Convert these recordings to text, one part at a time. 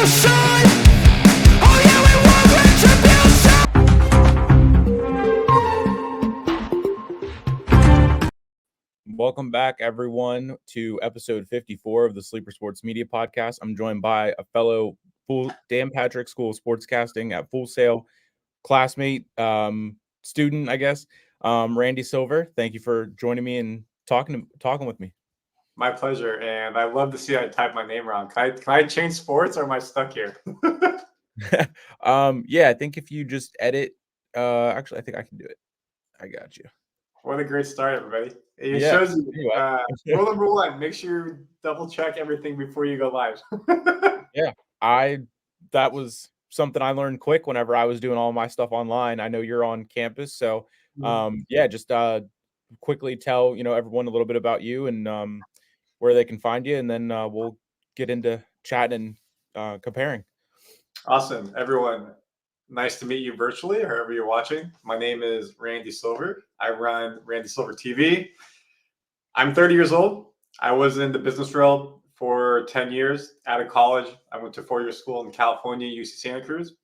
retribution. Oh yeah, we want retribution. Welcome back, everyone, to episode 54 of the Sleeper Sports Media Podcast. I'm joined by a fellow Dan Patrick School of Sportscasting at Full Sail classmate, student, I guess, Randy Silver. Thank you for joining me and talking with me. My pleasure, and I love to see I type my name wrong. Can I change sports, or am I stuck here? Yeah, I think if you just edit, actually, I think I can do it. I got you. What a great start, everybody. It Yeah. shows you, rule number one, make sure you double check everything before you go live. Yeah, that was something I learned quick whenever I was doing all my stuff online. I know you're on campus, so yeah, just quickly tell everyone a little bit about you and where they can find you, and then we'll get into chatting and comparing. Awesome, everyone. Nice to meet you virtually, or wherever you're watching. My name is Randy Silver. I run Randy Silver TV. I'm 30 years old. I was in the business world for 10 years. Out of college, I went to 4-year school in California, UC Santa Cruz.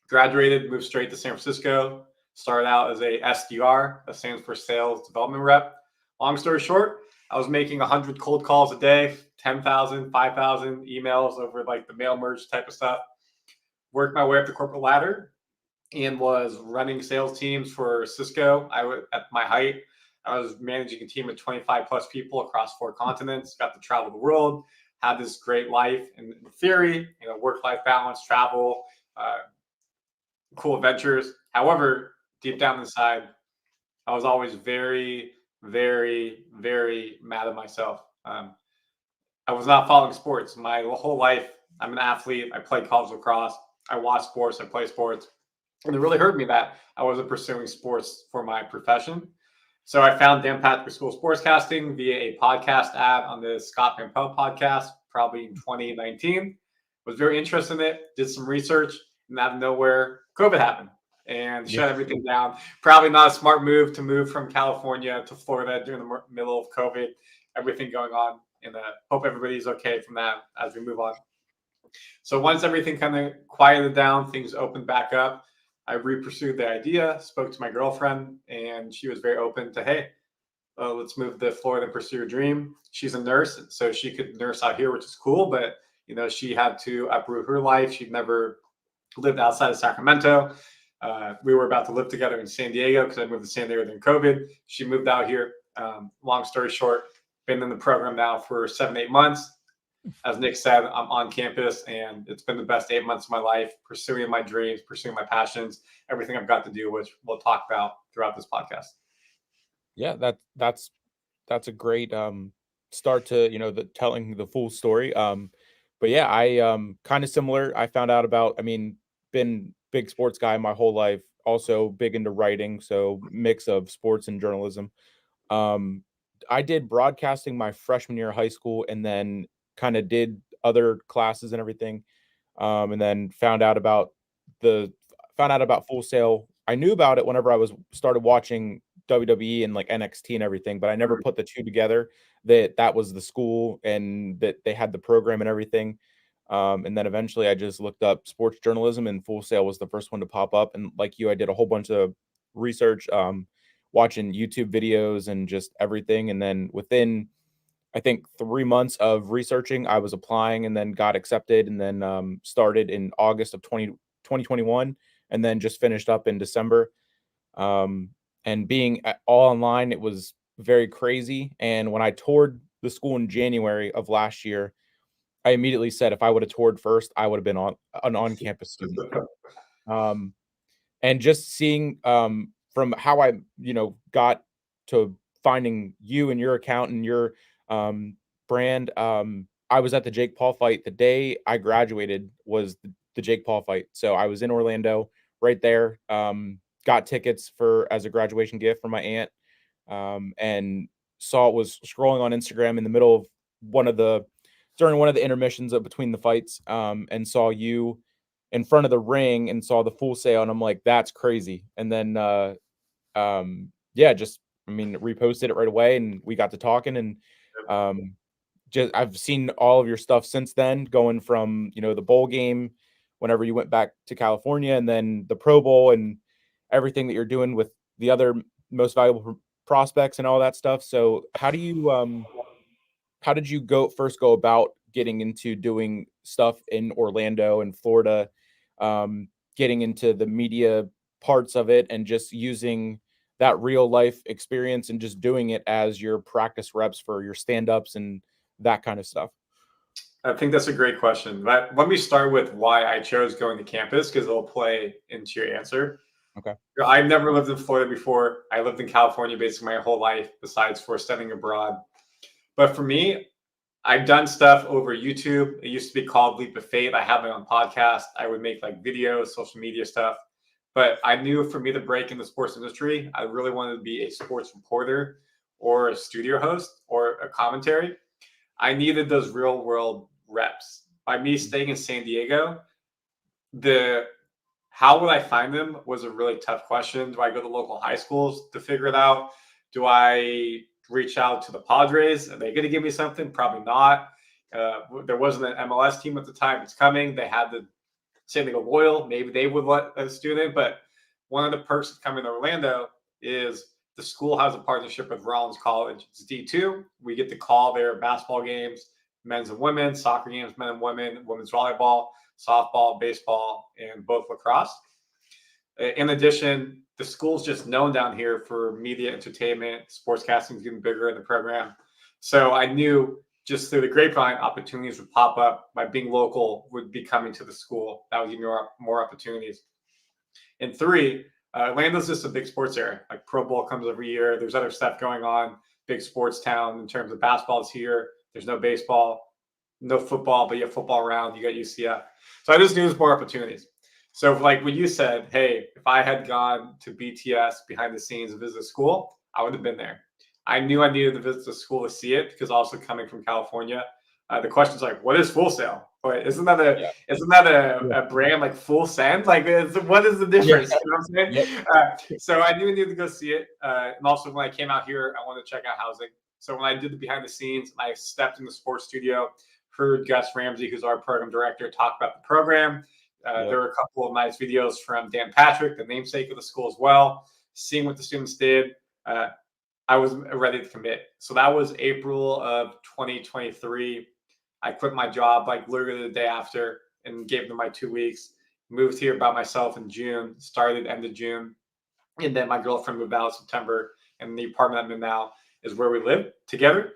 Graduated, moved straight to San Francisco. Started out as a SDR, that stands for Sales Development Rep. Long story short, I was making 100 cold calls a day, 10,000, 5,000 emails over like the mail merge type of stuff. Worked my way up the corporate ladder and was running sales teams for Cisco. At my height, I was managing a team of 25 plus people across 4 continents, got to travel the world, had this great life in theory, work-life balance, travel, cool adventures. However, deep down inside, I was always very, very, very mad at myself. I was not following sports. My whole life, I'm an athlete. I played college lacrosse. I watch sports. I play sports. And it really hurt me that I wasn't pursuing sports for my profession. So I found Dan Patrick School of Sportscasting via a podcast ad on the Scott Van Pelt podcast, probably in 2019. Was very interested in it, did some research, and out of nowhere, COVID happened and shut everything down. Probably not a smart move to move from California to Florida during the middle of COVID, everything going on. And hope everybody's okay from that as we move on. So once everything kind of quieted down, things opened back up, I re-pursued the idea, spoke to my girlfriend, and she was very open to, hey, let's move to Florida and pursue your dream. She's a nurse, so she could nurse out here, which is cool, but she had to uproot her life. She'd never lived outside of Sacramento. We were about to live together in San Diego because I moved to San Diego during COVID. She moved out here. Long story short, been in the program now for 7-8 months. As Nick said, I'm on campus, and it's been the best 8 months of my life, pursuing my dreams, pursuing my passions, everything I've got to do, which we'll talk about throughout this podcast. Yeah, that's a great start to the telling the full story. But yeah, I kind of similar. I found out about, been big sports guy my whole life, also big into writing, so mix of sports and journalism. I did broadcasting my freshman year of high school, and then kind of did other classes and everything. And then found out about Full Sail. I knew about it whenever I started watching WWE and like NXT and everything, but I never put the two together that was the school and that they had the program and everything. And then eventually I just looked up sports journalism, and Full Sail was the first one to pop up. And like you, I did a whole bunch of research, watching YouTube videos and just everything. And then within, I think, 3 months of researching, I was applying and then got accepted, and then started in August of 2021, and then just finished up in December. And being all online, it was very crazy. And when I toured the school in January of last year, I immediately said if I would have toured first, I would have been an on-campus student. And just seeing from how I, got to finding you and your account and your brand. I was at the Jake Paul fight. The day I graduated was the Jake Paul fight. So I was in Orlando right there. Got tickets as a graduation gift from my aunt. And was scrolling on Instagram in the middle of during one of the intermissions between the fights, and saw you in front of the ring and saw the Full Sail, and I'm like, that's crazy. And then reposted it right away, and we got to talking, and just I've seen all of your stuff since then, going from, the bowl game whenever you went back to California, and then the Pro Bowl and everything that you're doing with the other most valuable prospects and all that stuff. So how did you go about getting into doing stuff in Orlando and Florida, getting into the media parts of it and just using that real life experience and just doing it as your practice reps for your stand-ups and that kind of stuff? I think that's a great question. Let me start with why I chose going to campus because it'll play into your answer. Okay. I've never lived in Florida before. I lived in California basically my whole life, besides for studying abroad. But for me, I've done stuff over YouTube. It used to be called Leap of Faith. I have my own podcast. I would make like videos, social media stuff. But I knew for me to break in the sports industry, I really wanted to be a sports reporter or a studio host or a commentary. I needed those real world reps. By me staying in San Diego, the how would I find them was a really tough question. Do I go to local high schools to figure it out? Do I reach out to the Padres? Are they going to give me something? Probably not. There wasn't an MLS team at the time. It's coming. They had the San Diego Loyal. Maybe they would let a student. But one of the perks of coming to Orlando is the school has a partnership with Rollins College. It's D2. We get to call their basketball games, men's and women's, soccer games, men and women, women's volleyball, softball, baseball, and both lacrosse. In addition, the school's just known down here for media entertainment. Sportscasting is getting bigger in the program. So I knew just through the grapevine, opportunities would pop up. By being local, would be coming to the school. That would give me more opportunities. And three, Orlando's just a big sports area. Like Pro Bowl comes every year. There's other stuff going on. Big sports town in terms of basketball is here. There's no baseball, no football, but you have football around. You got UCF. So I just knew there's more opportunities. So like when you said, hey, if I had gone to BTS behind the scenes and visit school, I would have been there. I knew I needed to visit the school to see it because also coming from California, the question is like, what is Full Sail? But isn't that a brand like Full Send? Like, what is the difference? Yeah. You know what I'm saying? Yep. So I knew I needed to go see it. And also when I came out here, I wanted to check out housing. So when I did the behind the scenes, I stepped in the sports studio, heard Gus Ramsey, who's our program director, talk about the program. There were a couple of nice videos from Dan Patrick, the namesake of the school as well, seeing what the students did. I was ready to commit. So that was April of 2023. I quit my job like literally the day after and gave them my 2 weeks. Moved here by myself in June, started end of June. And then my girlfriend moved out in September. And the apartment I'm in now is where we live together.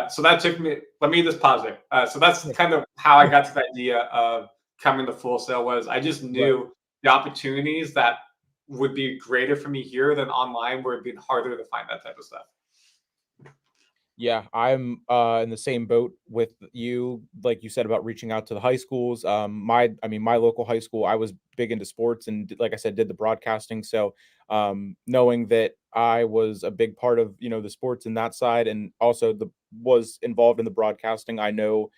So that took me, let me just pause there. So that's kind of how I got to the idea of coming to Full Sail. Was I just knew the opportunities that would be greater for me here than online, where it'd be harder to find that type of stuff. Yeah, I'm in the same boat with you, like you said about reaching out to the high schools. My local high school, I was big into sports and like I said, did the broadcasting. So knowing that I was a big part of, the sports in that side and also was involved in the broadcasting, I know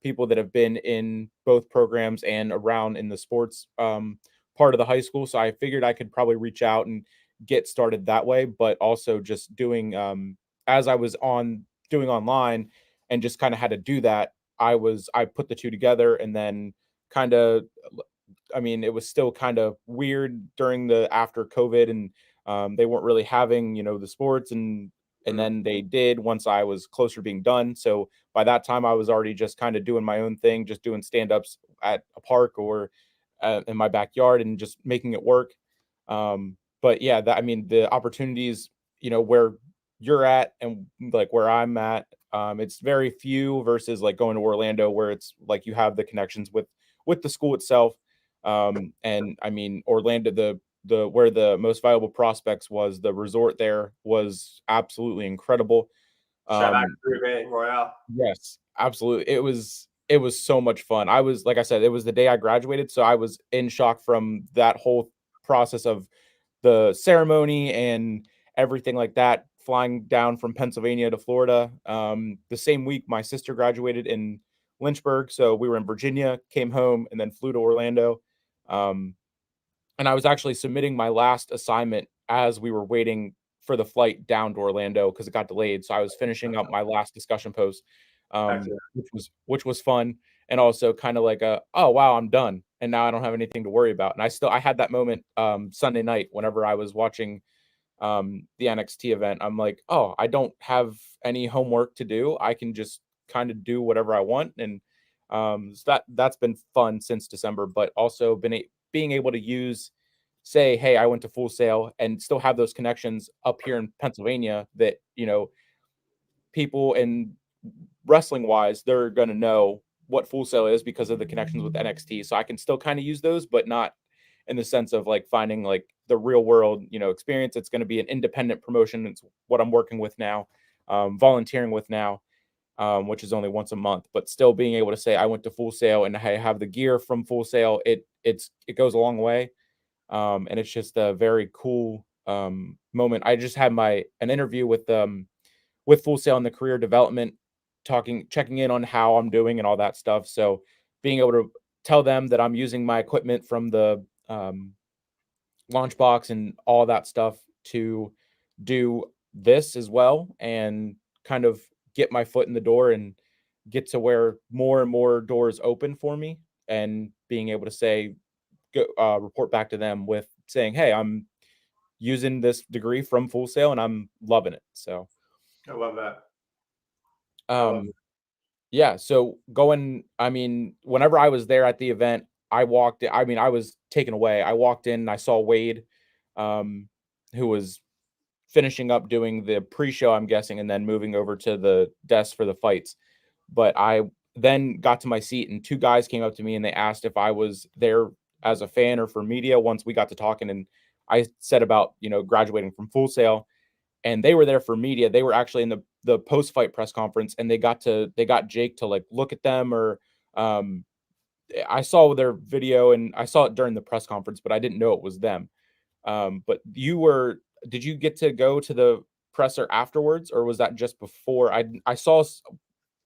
people that have been in both programs and around in the sports part of the high school. So I figured I could probably reach out and get started that way, but also just doing as I was doing online and just kind of had to do that, I put the two together and then kind of, I mean, it was still kind of weird during the after COVID and they weren't really having, the sports and then they did once I was closer to being done. So by that time I was already just kind of doing my own thing, just doing stand-ups at a park or in my backyard and just making it work. But yeah, the opportunities, where you're at and like where I'm at, it's very few versus like going to Orlando where it's like you have the connections with the school itself. And I mean Orlando, the where the most valuable prospects was, the resort there was absolutely incredible. Shout out to Green Bay Royale. Yes, absolutely. It was so much fun. I was, like I said, it was the day I graduated, so I was in shock from that whole process of the ceremony and everything like that, flying down from Pennsylvania to Florida. The same week, my sister graduated in Lynchburg, so we were in Virginia, came home, and then flew to Orlando. Um, and I was actually submitting my last assignment as we were waiting for the flight down to Orlando because it got delayed. So I was finishing up my last discussion post Heck yeah. which was fun, and also kind of like a, oh wow, I'm done, and now I don't have anything to worry about. And I had that moment Sunday night whenever I was watching the NXT event. I'm like, oh, I don't have any homework to do. I can just kind of do whatever I want, and so that's been fun since December. But also being able to say, hey, I went to Full Sail, and still have those connections up here in Pennsylvania that people in wrestling wise, they're gonna know what Full Sail is because of the connections with NXT. So I can still kind of use those, but not in the sense of like finding like the real world, experience. It's going to be an independent promotion. It's what I'm working with now, volunteering with now, which is only once a month, but still being able to say I went to Full Sail and I have the gear from Full Sail. It goes a long way. And it's just a very cool moment. I just had an interview with Full Sail in the career development, checking in on how I'm doing and all that stuff. So being able to tell them that I'm using my equipment from the launch box and all that stuff to do this as well, and kind of get my foot in the door and get to where more and more doors open for me, and being able to say, report back to them with saying, hey, I'm using this degree from Full Sail and I'm loving it. So I love that. um yeah, so whenever I was there at the event, I was taken away. I walked in and I saw Wade, who was finishing up doing the pre-show, I'm guessing, and then moving over to the desk for the fights. But I then got to my seat and two guys came up to me and they asked if I was there as a fan or for media once we got to talking. And I said about, graduating from Full Sail, and they were there for media. They were actually in the post-fight press conference, and they got Jake to like look at them, or I saw their video and I saw it during the press conference, but I didn't know it was them. But did you get to go to the presser afterwards, or was that just before? I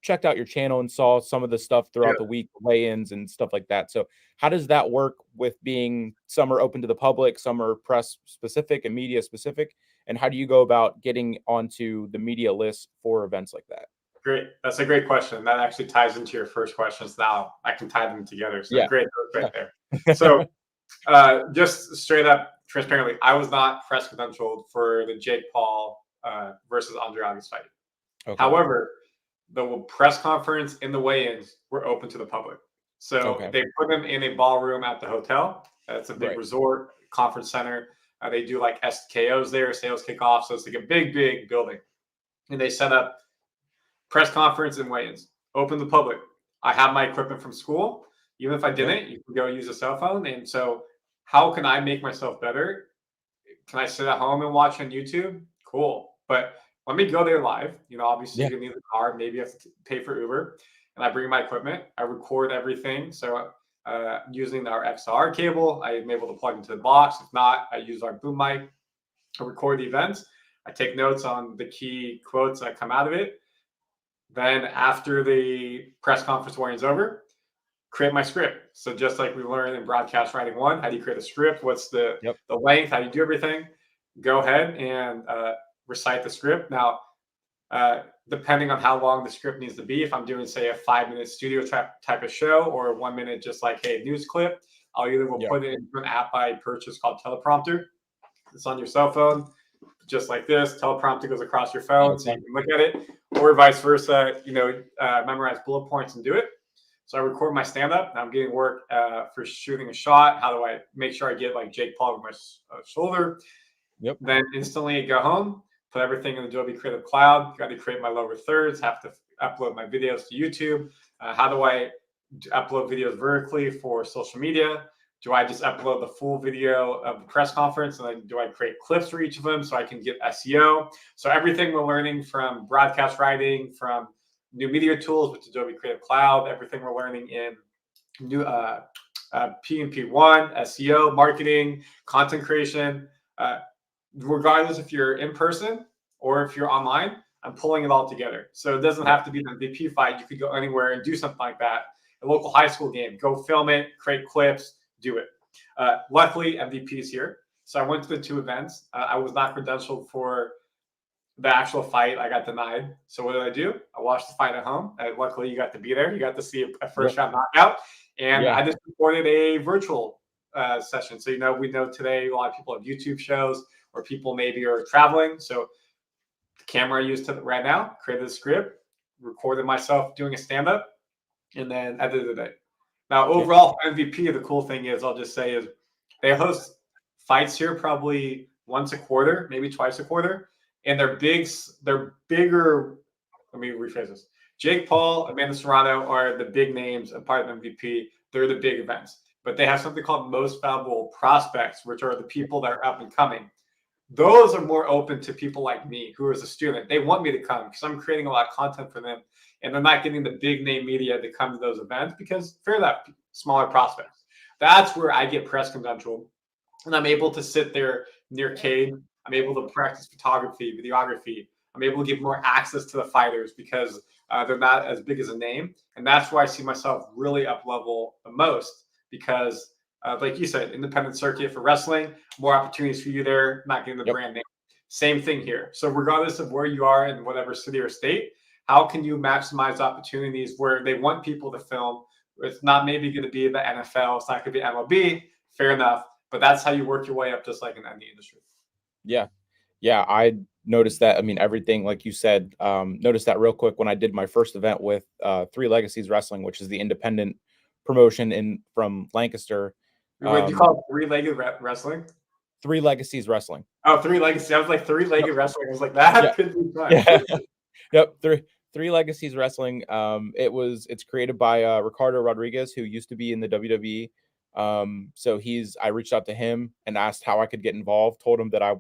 checked out your channel and saw some of the stuff throughout the week, weigh-ins and stuff like that. So how does that work with being some are open to the public, some are press specific and media specific? And how do you go about getting onto the media list for events like that? Great. That's a great question. That actually ties into your first questions. Now I can tie them together. So great. Right there. So just straight up transparently, I was not press credentialed for the Jake Paul versus Andre August fight. Okay. However, the press conference and the weigh-ins were open to the public. So they put them in a ballroom at the hotel. It's a big resort conference center. They do like SKOs there, sales kickoff. So it's like a big, big building. And they set up press conference and weigh-ins, open to the public. I have my equipment from school. Even if I didn't, you can go use a cell phone. And so how can I make myself better? Can I sit at home and watch on YouTube? Cool. But let me go there live. Obviously, you're going to need the car. Maybe you have to pay for Uber. And I bring my equipment. I record everything. So using our XLR cable, I'm able to plug into the box. If not, I use our boom mic. I record the events. I take notes on the key quotes that come out of it. Then after the press conference weigh is over, create my script. So just like we learned in Broadcast Writing 1, how do you create a script? What's the length? How do you do everything? Go ahead and recite the script. Now, depending on how long the script needs to be, if I'm doing, say, a 5-minute studio type of show or a 1 minute just like, hey, news clip, I'll either put it into an app I purchased called Teleprompter. It's on your cell phone, just like this. Teleprompter goes across your phone so you can look at it, or vice versa, memorize bullet points and do it. So I record my stand-up. I'm getting work for shooting a shot. How do I make sure I get like Jake Paul over my shoulder? Then instantly go home, put everything in Adobe Creative Cloud. Got to create my lower thirds, have to upload my videos to YouTube. How do I upload videos vertically for social media? Do I just upload the full video of the press conference, and then do I create clips for each of them so I can get SEO? So everything we're learning from broadcast writing, from new media tools with Adobe Creative Cloud, everything we're learning in new PNP1, SEO, marketing, content creation, regardless if you're in person or if you're online, I'm pulling it all together. So it doesn't have to be the MVP fight. You could go anywhere and do something like that. A local high school game, go film it, create clips, do it. Luckily, MVP is here. So I went to the two events. I was not credentialed for the actual fight, I got denied. So what did I do? I watched the fight at home. And luckily, you got to be there. You got to see a first round knockout. And Yeah. I just recorded a virtual session. So, we know today a lot of people have YouTube shows or people maybe are traveling. So the camera I use right now, created a script, recorded myself doing a stand-up, and then edited it. Now, overall, MVP, the cool thing is, I'll just say, is they host fights here probably once a quarter, maybe twice a quarter. And they're bigger. Let me rephrase this. Jake Paul, Amanda Serrano are the big names and part of MVP. They're the big events. But they have something called most valuable prospects, which are the people that are up and coming. Those are more open to people like me, who is a student. They want me to come because I'm creating a lot of content for them. And they're not getting the big name media to come to those events because fair enough, smaller prospects. That's where I get press credential. And I'm able to sit there near Cade. I'm able to practice photography, videography. I'm able to give more access to the fighters because they're not as big as a name. And that's where I see myself really up level the most because, like you said, independent circuit for wrestling, more opportunities for you there, not getting the brand name. Same thing here. So regardless of where you are in whatever city or state, how can you maximize opportunities where they want people to film? It's not maybe going to be the NFL. It's not going to be MLB. Fair enough. But that's how you work your way up, just like in any industry. Yeah. Yeah. I noticed that. I mean, everything, like you said, noticed that real quick when I did my first event with Three Legacies Wrestling, which is the independent promotion from Lancaster. What do you call it? Three-legged wrestling? Three Legacies Wrestling. Oh, Three Legacies. I was like three-legged wrestling. I was like, that could be fun. Yeah. Yep. Three Legacies Wrestling. It's created by Ricardo Rodriguez, who used to be in the WWE. So I reached out to him and asked how I could get involved, told him that I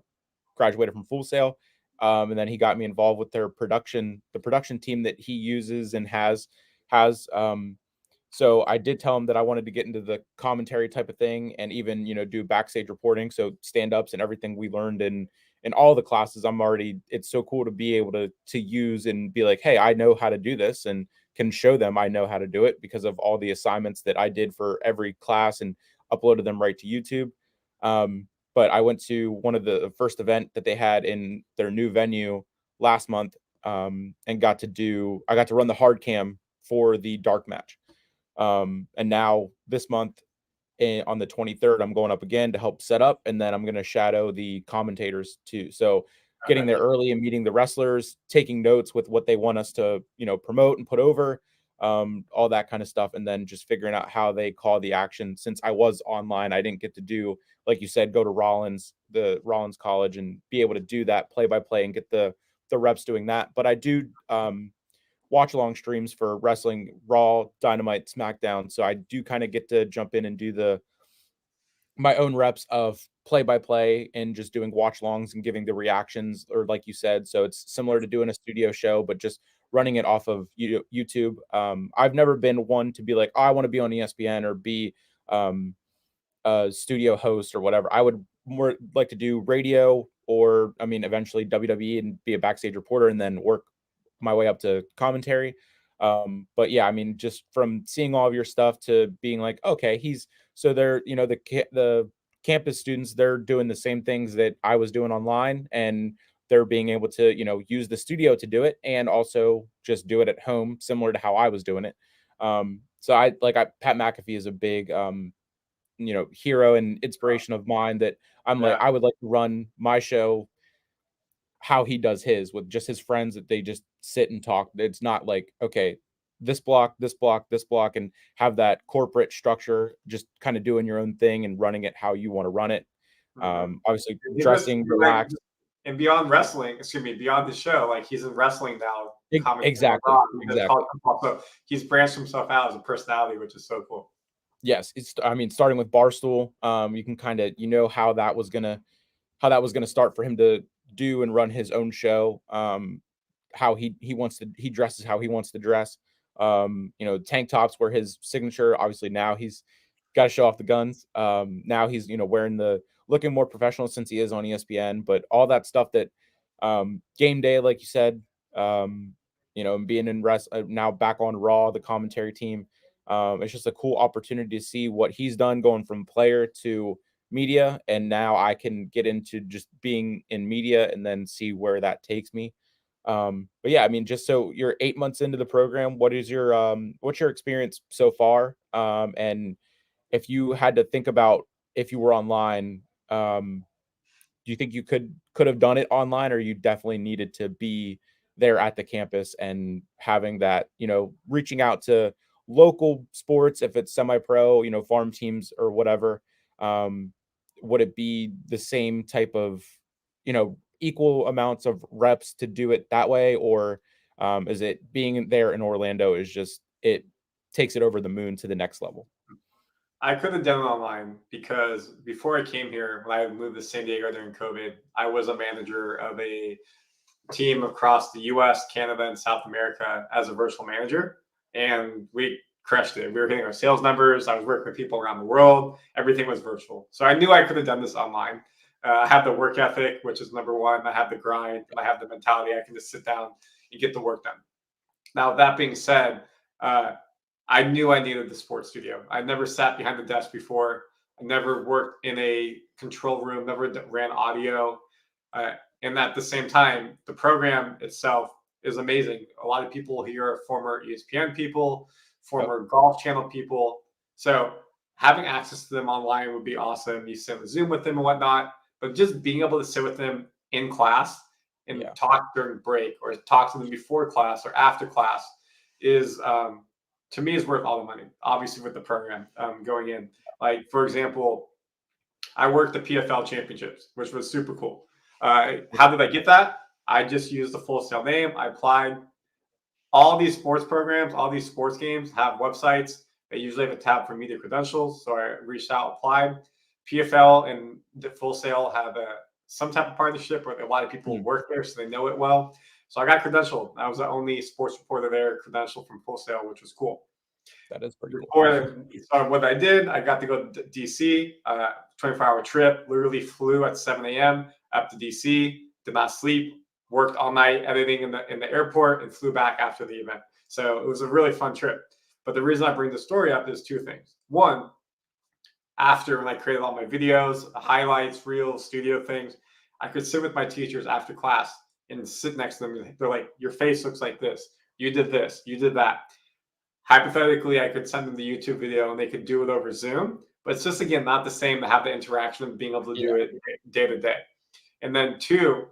graduated from Full Sail. And then he got me involved with the production team that he uses and has. So I did tell him that I wanted to get into the commentary type of thing and even, do backstage reporting. So stand-ups and everything we learned in all the classes. It's so cool to be able to use and be like, hey, I know how to do this and can show them I know how to do it because of all the assignments that I did for every class and uploaded them right to YouTube. But I went to one of the first event that they had in their new venue last month and I got to run the hard cam for the dark match. And now this month on the 23rd, I'm going up again to help set up, and then I'm going to shadow the commentators too. So getting there early and meeting the wrestlers, taking notes with what they want us to, promote and put over, all that kind of stuff. And then just figuring out how they call the action. Since I was online, I didn't get to do, like you said, go to the Rollins College and be able to do that play-by-play and get the reps doing that. But I do, watch along streams for wrestling, Raw, Dynamite, SmackDown. So I do kind of get to jump in and do my own reps of play-by-play and just doing watch longs and giving the reactions, or like you said. So it's similar to doing a studio show, but just running it off of YouTube. I've never been one to be like, oh, I want to be on ESPN or be a studio host or whatever. I would more like to do radio or, eventually WWE and be a backstage reporter and then work my way up to commentary. But yeah, just from seeing all of your stuff to being like, okay, they're, the campus students, they're doing the same things that I was doing online, and they're being able to, use the studio to do it and also just do it at home, similar to how I was doing it. So Pat McAfee is a big, hero and inspiration of mine that like, I would like to run my show how he does his with just his friends, that they just sit and talk. It's not like, okay, this block, and have that corporate structure, just kind of doing your own thing and running it how you want to run it. Obviously dressing relaxed. And beyond wrestling, beyond the show, like he's in wrestling now. Exactly. So he's branched himself out as a personality, which is so cool. Yes. Starting with Barstool, you can kind of, how that was gonna start for him to do and run his own show, how he dresses how he wants to dress. Tank tops were his signature. Obviously now he's got to show off the guns. Now he's wearing looking more professional since he is on ESPN, but all that stuff that game day, like you said, and being in now back on Raw, the commentary team, it's just a cool opportunity to see what he's done, going from player to media, and now I can get into just being in media and then see where that takes me. But yeah, I mean, just so you're 8 months into the program, what's your experience so far? And if you had to think about if you were online, do you think you could have done it online, or you definitely needed to be there at the campus and having that, reaching out to local sports if it's semi-pro, farm teams or whatever? Um, would it be the same type of, equal amounts of reps to do it that way, or is it being there in Orlando is just it takes it over the moon to the next level? I could have done it online because before I came here, when I moved to San Diego during COVID, I was a manager of a team across the US, Canada, and South America as a virtual manager. And we crushed it. We were hitting our sales numbers. I was working with people around the world. Everything was virtual. So I knew I could have done this online. I have the work ethic, which is number one. I have the grind. I have the mentality. I can just sit down and get the work done. Now, that being said, I knew I needed the sports studio. I never sat behind the desk before. I never worked in a control room, never ran audio. Uh, and at the same time, the program itself is amazing. A lot of people here are former ESPN people, Yep. former Golf Channel people. So having access to them online would be awesome. You sit on Zoom with them and whatnot, but just being able to sit with them in class and Yeah. talk during break or talk to them before class or after class is to me is worth all the money. Obviously, with the program going in, like for example, I worked the PFL championships, which was super cool. How did I get that? I just used the Full Sail name. I applied. All these sports programs, all these sports games have websites. They usually have a tab for media credentials. So I reached out, applied. PFL and the Full Sail have some type of partnership where a lot of people Mhm. work there, so they know it well. So I got credentialed. I was the only sports reporter there, credentialed from Full Sail, which was cool. That is pretty cool. Before what I did, I got to go to DC, 24-hour trip, literally flew at 7 a.m. up to DC, did not sleep, worked all night editing in the airport, and flew back after the event. So it was a really fun trip. But the reason I bring the story up is two things. One, after when I created all my videos, highlights, reels, studio things, I could sit with my teachers after class and sit next to them. They're like, your face looks like this. You did this. You did that. Hypothetically, I could send them the YouTube video and they could do it over Zoom, but it's just again not the same to have the interaction of being able to do Yeah. it day to day. And then two,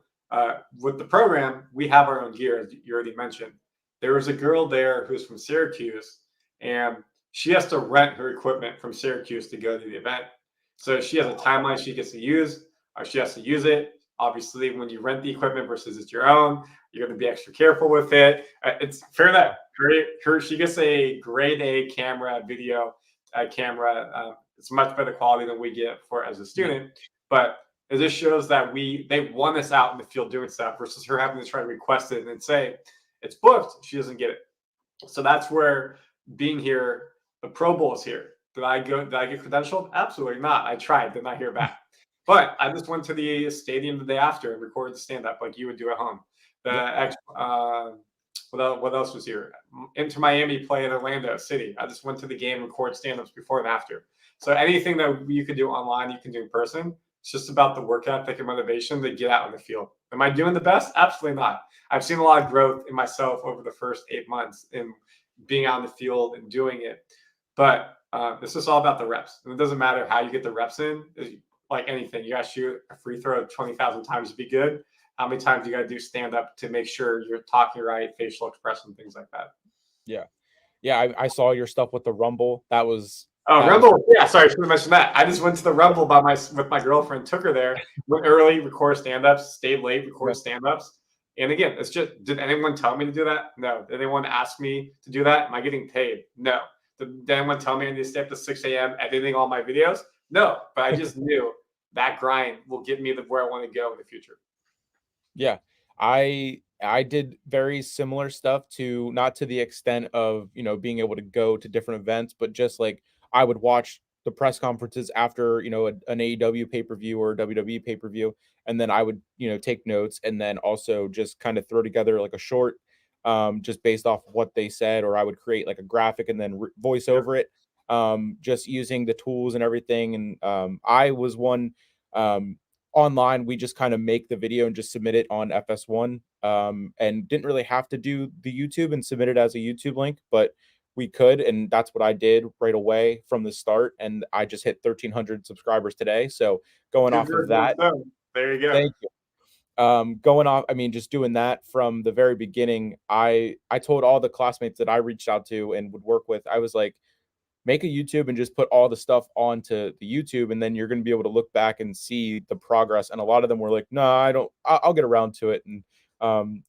with the program, we have our own gear, as you already mentioned. There was a girl there who's from Syracuse, and she has to rent her equipment from Syracuse to go to the event. So she has a timeline she gets to use, or she has to use it. Obviously, when you rent the equipment versus it's your own, you're going to be extra careful with it. It's fair that she gets a grade A camera, video camera. It's much better quality than we get for as a student, but it just shows that they want us out in the field doing stuff versus her having to try to request it and say it's booked. She doesn't get it. So that's where being here, the Pro Bowl is here. Did I go? Did I get credentialed? Absolutely not. I tried, did not hear back. But I just went to the stadium the day after and recorded the stand up like you would do at home. Yep. What else was here? Inter Miami play at Orlando City. I just went to the game, record stand ups before and after. So anything that you could do online, you can do in person. It's just about the work ethic and motivation to get out in the field. Am I doing the best? Absolutely not. I've seen a lot of growth in myself over the first 8 months in being out in the field and doing it. But this is all about the reps. And it doesn't matter how you get the reps in. Like anything, you got to shoot a free throw 20,000 times to be good. How many times you got to do stand up to make sure you're talking right, facial expression, things like that. Yeah. Yeah. I saw your stuff with the Rumble. That was Oh, that was Rumble. Yeah, sorry, I should have mentioned that. I just went to the Rumble with my girlfriend, took her there, went early, record stand-ups, stayed late, record Yep. stand-ups. And again, it's just, did anyone tell me to do that? No. Did anyone ask me to do that? Am I getting paid? No. Did anyone tell me I need to stay up to 6 a.m. editing all my videos? No. But I just knew that grind will get me to where I want to go in the future. Yeah. I did very similar stuff, to not to the extent of, being able to go to different events, but just like I would watch the press conferences after, an AEW pay-per-view or WWE pay-per-view, and then I would, take notes, and then also just kind of throw together like a short, just based off what they said, or I would create like a graphic and then voice Yep. over it. just using the tools and everything. And I was one online. We just kind of make the video and just submit it on FS1, and didn't really have to do the YouTube and submit it as a YouTube link, but we could, and that's what I did right away from the start. And I just hit 1,300 subscribers today. So going off of that, There you go. thank you. Going off, I mean, just doing that from the very beginning, I told all the classmates that I reached out to and would work with, I was like, make a YouTube and just put all the stuff onto the YouTube, and then you're going to be able to look back and see the progress. And a lot of them were like, no, I don't, I'll get around to it. And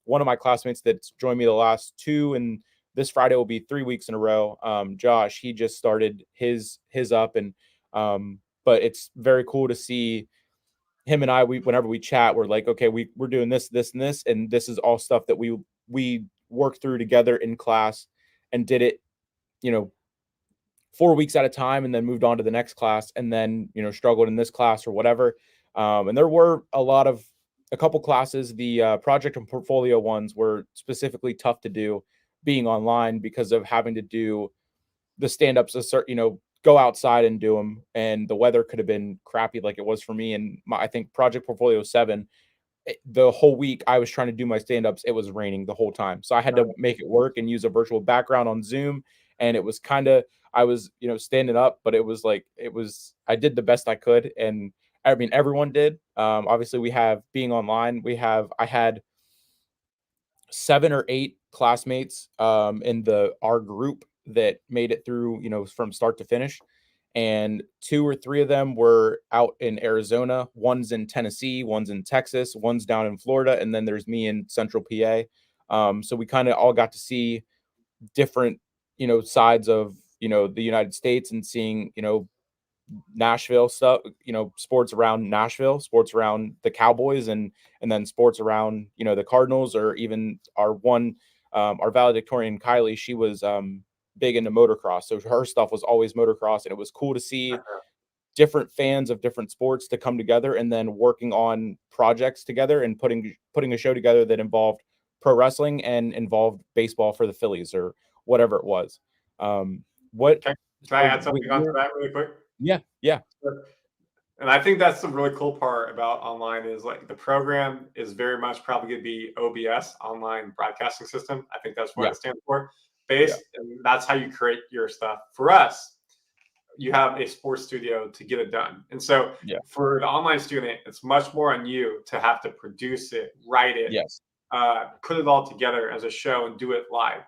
one of my classmates that's joined me the last two, and this Friday will be 3 weeks in a row. Josh, he just started his up, and but it's very cool to see him and I, whenever we chat, we're like, okay, we're doing this, this, and this, and this is all stuff that we worked through together in class and did it, 4 weeks at a time, and then moved on to the next class, and then struggled in this class or whatever. And there were a couple classes, the project and portfolio ones were specifically tough to do being online because of having to do the stand-ups, go outside and do them, and the weather could have been crappy like it was for me. And I think project portfolio 7, the whole week I was trying to do my stand-ups, it was raining the whole time, so I had to make it work and use a virtual background on Zoom. And it was kind of, I was standing up, but it was I did the best I could. And I mean, everyone did. Obviously we have, being online, I had 7 or 8 classmates in our group that made it through, from start to finish. And 2 or 3 of them were out in Arizona. One's in Tennessee, one's in Texas, one's down in Florida, and then there's me in Central PA. So we kind of all got to see different, sides of, the United States, and seeing, Nashville stuff, sports around Nashville, sports around the Cowboys, and then sports around, the Cardinals, or even our valedictorian Kylie. She was big into motocross, so her stuff was always motocross, and it was cool to see different fans of different sports to come together and then working on projects together and putting a show together that involved pro wrestling and involved baseball for the Phillies or whatever it was. What Can I add something onto that really quick? Yeah. And I think that's the really cool part about online is like the program is very much probably going to be OBS, online broadcasting system. I think that's what it stands for. And that's how you create your stuff. For us, you have a sports studio to get it done. And so for the online student, it's much more on you to have to produce it, write it, put it all together as a show and do it live.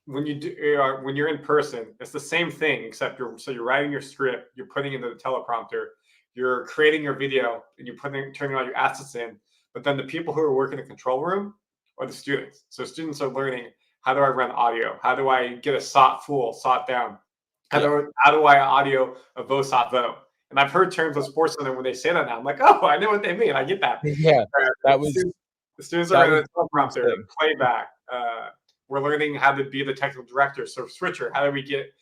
When you're in person, it's the same thing, except you're writing your script, you're putting it into the teleprompter, you're creating your video, and you're turning all your assets in. But then the people who are working in the control room are the students. So students are learning, how do I run audio? How do I get a SOT full, SOT down? How do I audio a vo SOT vo? And I've heard terms of sports center when they say that now. I'm like, oh, I know what they mean. I get that. Yeah, the students are running the teleprompter, playback. We're learning how to be the technical director. So switcher, how do we get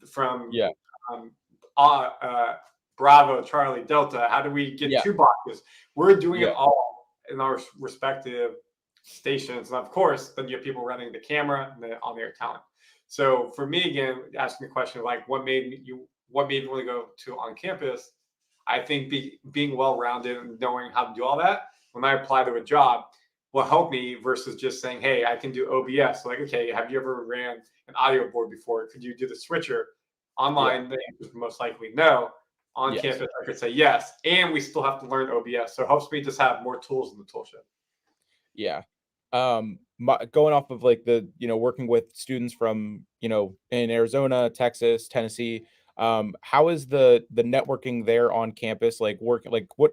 from Bravo, Charlie, Delta? How do we get 2 boxes? We're doing it all in our respective stations. And of course, then you have people running the camera and the on-air talent. So for me, again, asking the question of like, what made you want to go to on campus? I think being well-rounded and knowing how to do all that, when I apply to a job, will help me versus just saying, hey, I can do OBS. So like, okay, have you ever ran an audio board before? Could you do the switcher? Online, the answer is most likely no. On campus, I could say yes. And we still have to learn OBS. So it helps me just have more tools in the tool shed. Yeah. Going off of like the, working with students from, in Arizona, Texas, Tennessee, how is the networking there on campus, like working, like what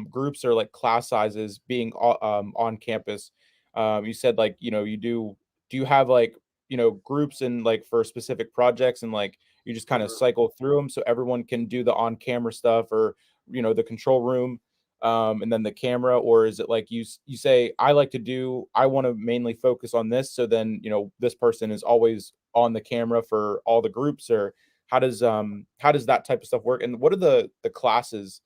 groups or like class sizes being on campus? You said like, do you have like, groups and like for specific projects, and like you just kind of cycle through them so everyone can do the on camera stuff, or the control room, and then the camera? Or is it like you say, I want to mainly focus on this, so then this person is always on the camera for all the groups? Or how does that type of stuff work? And what are the classes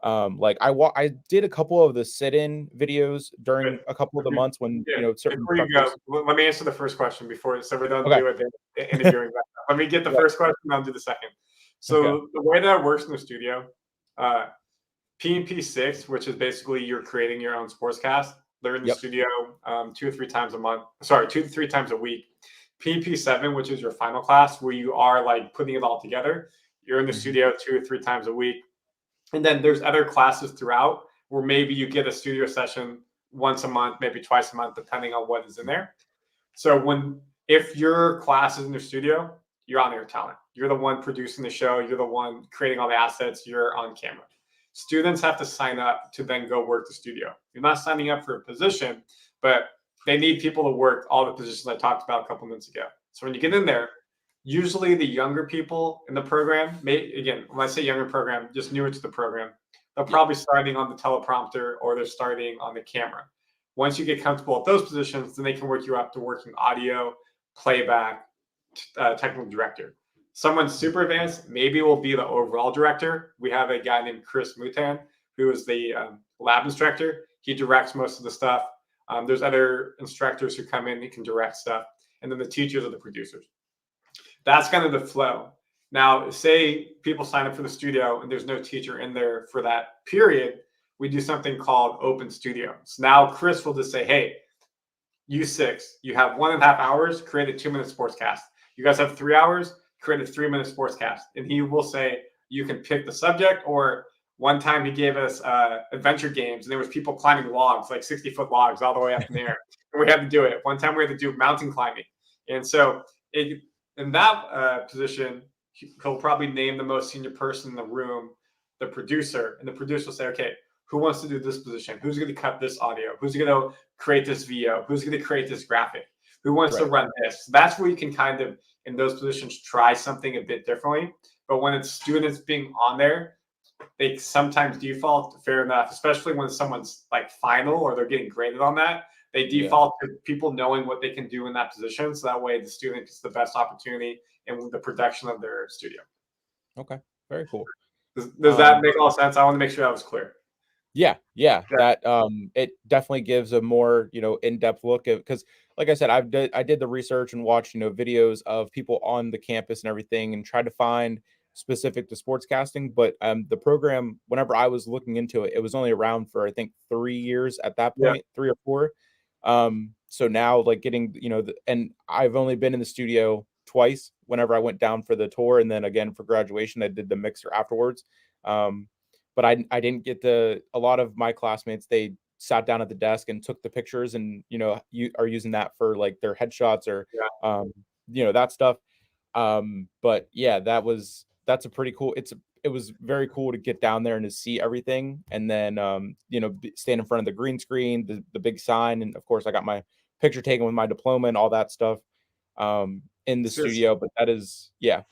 like? I did a couple of the sit-in videos during a couple of the months when certain before you go, let me answer the first question before, so we don't do it interviewing back up. Let me get the Yeah. first question, I'll do the second. So Okay. the way that it works in the studio, uh, PNP6, which is basically you're creating your own sportscast. They're in the Yep. studio 2 to 3 times a month. Sorry, 2 to 3 times a week. PNP7, which is your final class, where you are like putting it all together. You're in the Mhm. studio 2 or 3 times a week. And then there's other classes throughout where maybe you get a studio session once a month, maybe twice a month, depending on what is in there. So if your class is in the studio, you're on air talent. You're the one producing the show. You're the one creating all the assets. You're on camera. Students have to sign up to then go work the studio. You're not signing up for a position, but they need people to work all the positions I talked about a couple minutes ago. So when you get in there, usually the younger people in the program, again, when I say younger program, just newer to the program, they're Yeah. probably starting on the teleprompter or they're starting on the camera. Once you get comfortable at those positions, then they can work you up to working audio, playback, technical director. Someone super advanced maybe will be the overall director. We have a guy named Chris Mutan, who is the lab instructor. He directs most of the stuff. There's other instructors who come in and can direct stuff. And then the teachers are the producers. That's kind of the flow. Now, say people sign up for the studio and there's no teacher in there for that period, we do something called open studio. So now Chris will just say, hey, you 6, you have 1.5 hours, create a 2-minute sportscast. You guys have 3 hours, create a 3-minute sportscast. And he will say, you can pick the subject. Or one time he gave us adventure games and there was people climbing logs, like 60-foot logs all the way up in the air. And we had to do it. One time we had to do mountain climbing. And so in that position, he'll probably name the most senior person in the room, the producer, and the producer will say, okay, who wants to do this position? Who's going to cut this audio? Who's going to create this VO? Who's going to create this graphic? Who wants to Right. run this? So that's where you can kind of, in those positions, try something a bit differently. But when it's students being on there, they sometimes default, fair enough, especially when someone's like final or they're getting graded on that. They Yeah. default to people knowing what they can do in that position. So that way the student gets the best opportunity in the production of their studio. Okay. Very cool. Does that make all sense? I want to make sure that was clear. Yeah, yeah, Okay. that it definitely gives a more, in-depth look at, because like I said, I did the research and watched, videos of people on the campus and everything and tried to find specific to sportscasting. But the program, whenever I was looking into it, it was only around for I think 3 years at that Yeah. point, 3 or 4. So now like getting, and I've only been in the studio twice whenever I went down for the tour, and then again for graduation, I did the mixer afterwards. Um, but I didn't get a lot of my classmates, they sat down at the desk and took the pictures and, you are using that for like their headshots or, Yeah. that stuff. But yeah, that's a pretty cool, it was very cool to get down there and to see everything. And then, stand in front of the green screen, the big sign. And of course I got my picture taken with my diploma and all that stuff, in the studio, but that is, yeah.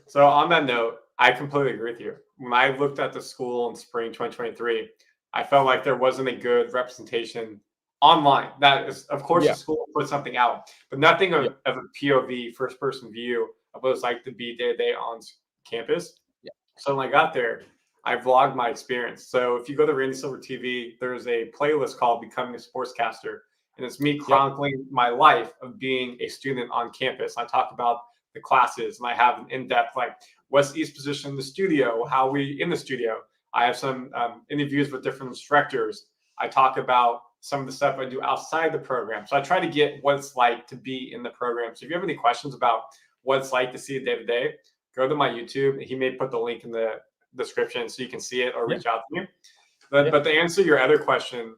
So on that note, I completely agree with you. When I looked at the school in spring 2023, I felt like there wasn't a good representation online. That is, of course, the Yeah. school put something out, but nothing Yeah. of a POV, first person view of what it's like to be day to day on campus. Yeah. So when I got there, I vlogged my experience. So if you go to Randy Silver TV, there's a playlist called Becoming a Sportscaster. And it's me Yep. chronicling my life of being a student on campus. I talk about the classes and I have an in-depth like what's each position in the studio, how we in the studio. I have some interviews with different instructors. I talk about some of the stuff I do outside the program. So I try to get what it's like to be in the program. So if you have any questions about what it's like to see it day to day, go to my YouTube. He may put the link in the description so you can see it or Yeah. reach out to me. Yeah. But to answer your other question,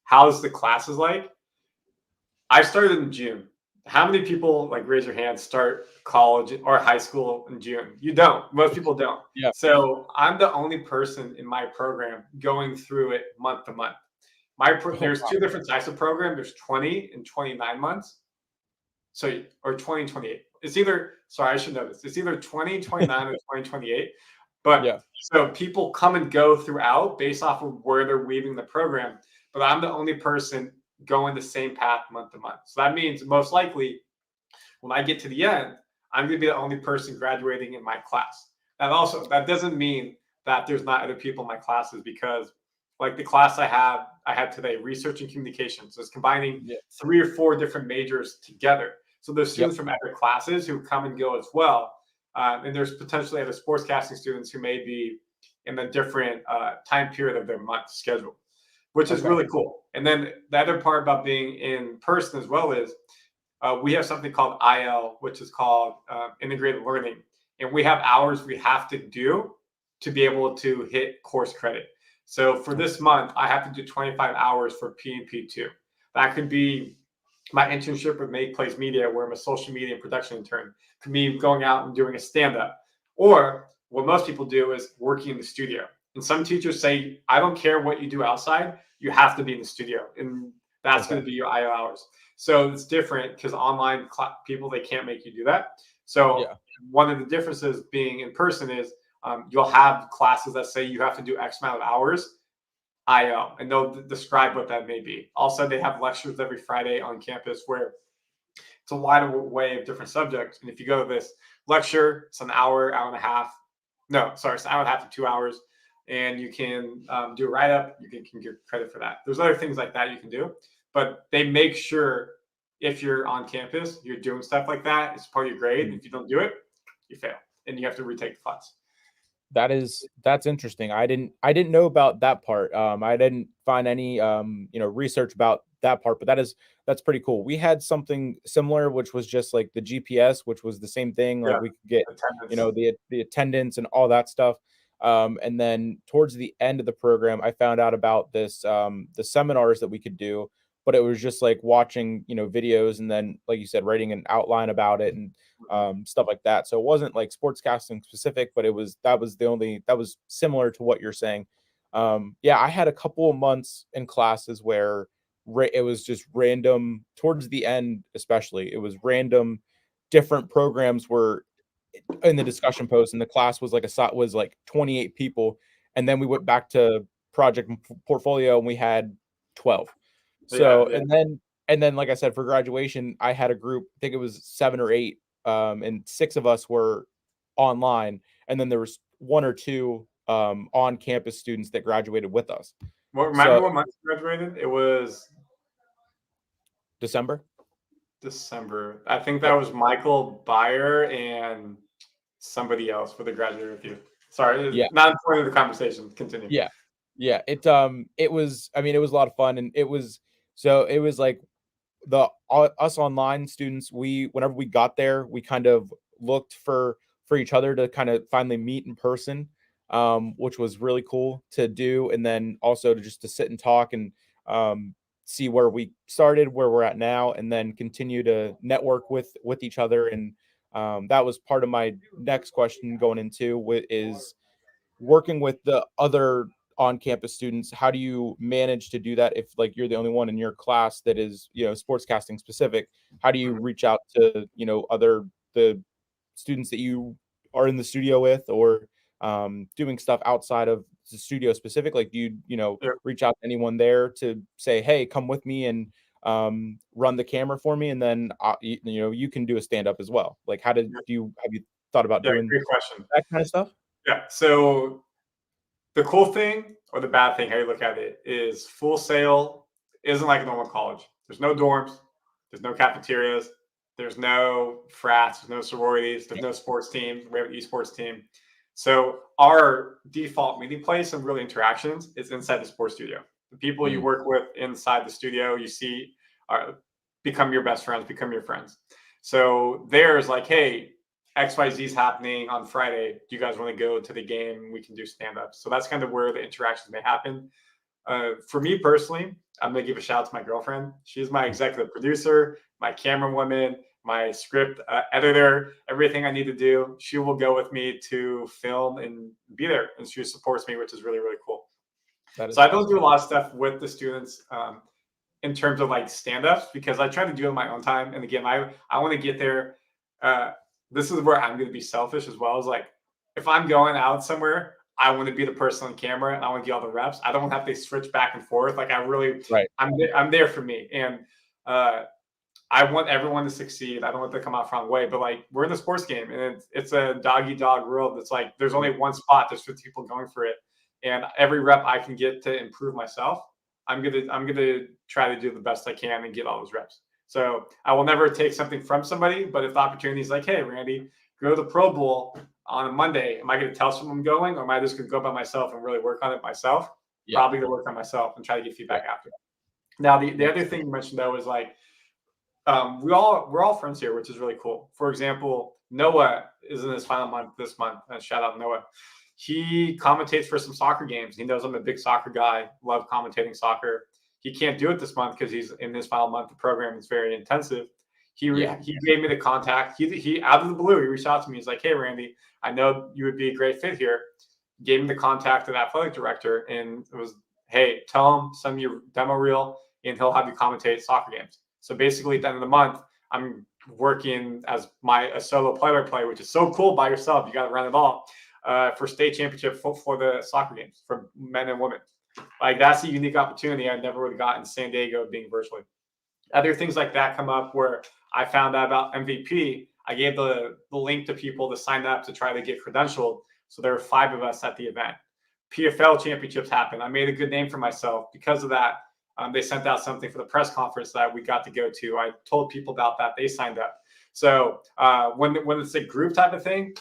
how's the classes like? I started in June. How many people, like, raise your hand, start college or high school in June? You don't. Most people don't. Yeah. So I'm the only person in my program going through it month to month. There's wow. 2 different types of program. There's 20 and 29 months. So, or 20 and 28. It's either, sorry, I should know this. It's either 2029 or 2028. But Yeah. so people come and go throughout based off of where they're leaving the program. But I'm the only person going the same path month to month. So that means most likely when I get to the end, I'm going to be the only person graduating in my class. That doesn't mean that there's not other people in my classes, because like the class I had today, research and communications, is combining Yeah. 3 or 4 different majors together. So there's Yep. students from other classes who come and go as well. And there's potentially other sportscasting students who may be in a different time period of their month schedule, which is Okay. really cool. And then the other part about being in person as well is we have something called IL, which is called integrated learning. And we have hours we have to do to be able to hit course credit. So for this month, I have to do 25 hours for PNP2. That could be my internship with Make Plays Media, where I'm a social media and production intern. It could be going out and doing a stand-up. Or what most people do is working in the studio. And some teachers say, I don't care what you do outside, you have to be in the studio. And that's Okay. going to be your IO hours. So it's different because online people, they can't make you do that. So Yeah. one of the differences being in person is you'll have classes that say you have to do X amount of hours IO, and they'll describe what that may be. Also, they have lectures every Friday on campus where it's a wide array of different subjects. And if you go to this lecture, it's an hour, hour and a half. No, sorry, it's an hour and a half to 2 hours. And you can do a write up. You can get credit for that. There's other things like that you can do, but they make sure if you're on campus, you're doing stuff like that. It's part of your grade. And if you don't do it, you fail, and you have to retake the class. That's interesting. I didn't know about that part. I didn't find any research about that part, but that's pretty cool. We had something similar, which was just like the GPS, which was the same thing. Like Yeah, we could get attendance. the attendance and all that stuff. And then towards the end of the program, I found out about this the seminars that we could do, but it was just like watching videos and then like you said, writing an outline about it and stuff like that. So it wasn't like sportscasting specific, but that was similar to what you're saying. Yeah, I had a couple of months in classes where it was just random towards the end, especially it was random different programs were in the discussion post, and the class was was like 28 people, and then we went back to project portfolio and we had 12. Yeah, So and then like I said, for graduation, I had a group, I think it was 7 or 8, and 6 of us were online, and then there was 1 or 2 on campus students that graduated with us. Well, remember So what month you graduated? It was December. December. I think that Yep. was Michael Byer and somebody else for the graduate review. Sorry, Yeah. not important of the conversation. Continue. Yeah. Yeah. It was, I mean, it was a lot of fun, and it was like us online students, whenever we got there, we kind of looked for each other to kind of finally meet in person, which was really cool to do, and then also to sit and talk and see where we started, where we're at now, and then continue to network with each other. And that was part of my next question going into is working with the other on-campus students. How do you manage to do that if like you're the only one in your class that is sportscasting specific? How do you Mhm. reach out to the students that you are in the studio with, or doing stuff outside of the studio specific? Like do Yeah. reach out to anyone there to say, hey, come with me and run the camera for me, and then you can do a stand-up as well? Like how did Yeah. you have you thought about Yeah, doing great question. that kind of stuff? Yeah. So the cool thing or the bad thing, how you look at it, is Full Sail isn't like a normal college. There's no dorms, there's no cafeterias, there's no frats, there's no sororities, there's no sports teams. We have an esports team. So our default meeting place and really interactions is inside the sports studio. The people you Mm. work with inside the studio, you see, are become your best friends, become your friends. So there's like, hey, XYZ is happening on Friday. Do you guys want to go to the game? We can do stand up. So that's kind of where the interactions may happen. For me personally, I'm going to give a shout out to my girlfriend. She's my executive producer, my camera woman, my script editor, everything I need to do. She will go with me to film and be there. And she supports me, which is really, really cool. That So is I don't awesome. do a lot of stuff with the students in terms of like stand-ups because I try to do it in my own time. And again, I want to get there. Uh, this is where I'm going to be selfish as well. As like if I'm going out somewhere, I want to be the person on camera and I want to get all the reps. I don't want to have to switch back and forth. Like Right. I'm there for me. And I want everyone to succeed. I don't want to come out front way, but like we're in a sports game and it's a dog eat dog world. It's like there's only one spot. There's 50 people going for it, and every rep I can get to improve myself, I'm gonna try to do the best I can and get all those reps. So I will never take something from somebody, but if the opportunity is like, hey, Randy, go to the Pro Bowl on a Monday, am I going to tell someone I'm going, or am I just going to go by myself and really work on it myself? Yeah. Probably going to work on myself and try to get feedback after. Now, the other thing you mentioned though is like, we're all friends here, which is really cool. For example, Noah is in his final month this month. Shout out Noah. He commentates for some soccer games. He knows I'm a big soccer guy, love commentating soccer. He can't do it this month because he's in his final month. The program is very intensive. He gave me the contact. He out of the blue, he reached out to me. He's like, hey, Randy, I know you would be a great fit here. Gave me the contact of the athletic director, and it was, hey, tell him, send me your demo reel, and he'll have you commentate soccer games. So basically, at the end of the month, I'm working as a solo play-by-play, which is so cool by yourself. You got to run it all for state championship for the soccer games for men and women. Like, that's a unique opportunity I never would have got in San Diego being virtually. Other things like that come up where I found out about MVP. I gave the link to people to sign up to try to get credentialed. So there were 5 of us at the event. PFL championships happened. I made a good name for myself because of that. They sent out something for the press conference that we got to go to. I told people about that. They signed up. So when it's a group type of thing,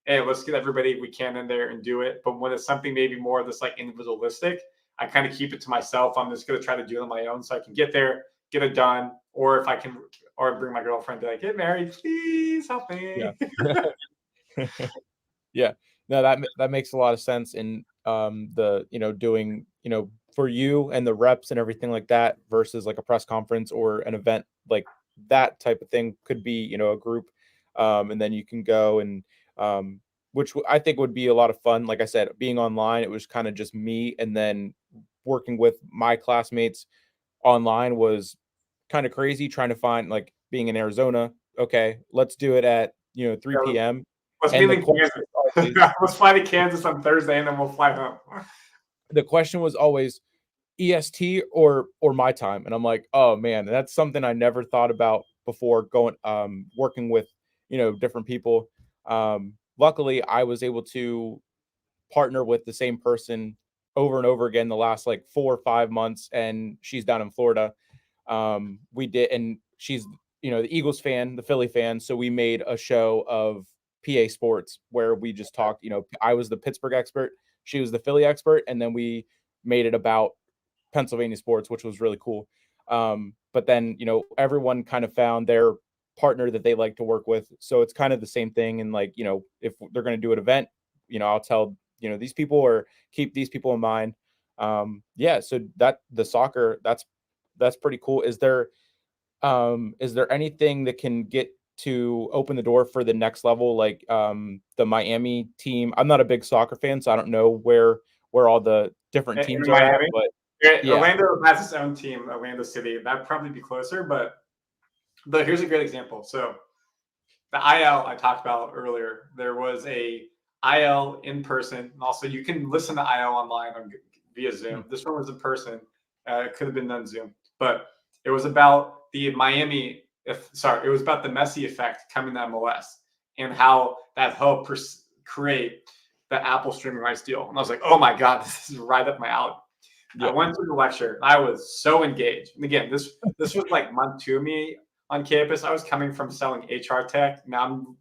hey, let's get everybody we can in there and do it. But when it's something maybe more this like individualistic, I kind of keep it to myself. I'm just going to try to do it on my own so I can get there, get it done. Or if I can, or bring my girlfriend, be like, get married, please help me. Yeah. Yeah. No, that makes a lot of sense. And the, doing, for you and the reps and everything like that versus like a press conference or an event like that type of thing could be, a group. And then you can go and, which I think would be a lot of fun. Like I said, being online, it was kind of just me, and then working with my classmates online was kind of crazy, trying to find, like, being in Arizona. Okay, let's do it at 3 p.m. Let's And meet the in question Kansas. was always, Let's fly to Kansas on Thursday, and then we'll fly home. the question was always EST or my time, and I'm like, oh man, that's something I never thought about before going working with different people. Luckily, I was able to partner with the same person over and over again the last like 4 or 5 months, and she's down in Florida. We did, and she's the Eagles fan, the Philly fan, so we made a show of PA sports where we just talked. I was the Pittsburgh expert, she was the Philly expert, and then we made it about Pennsylvania sports, which was really cool. But then everyone kind of found their partner that they like to work with, so it's kind of the same thing. And like, if they're going to do an event, I'll tell these people, or keep these people in mind. Yeah, so that the soccer, that's pretty cool. Is there anything that can get to open the door for the next level, like the Miami team? I'm not a big soccer fan, so I don't know where all the different teams in are at, Miami, but yeah, Orlando has its own team, Orlando City. That'd probably be closer, but here's a great example. So the IL I talked about earlier, there was a IL in person, and also you can listen to IL online via Zoom. This one was in person. It could have been done Zoom, but it was about the Miami. It was about the Messi effect coming to MLS and how that helped create the Apple streaming rights deal. And I was like, oh my God, this is right up my alley. Yeah. I went to the lecture. I was so engaged. And again, this was like month 2 of me on campus. I was coming from selling HR tech. Now I'm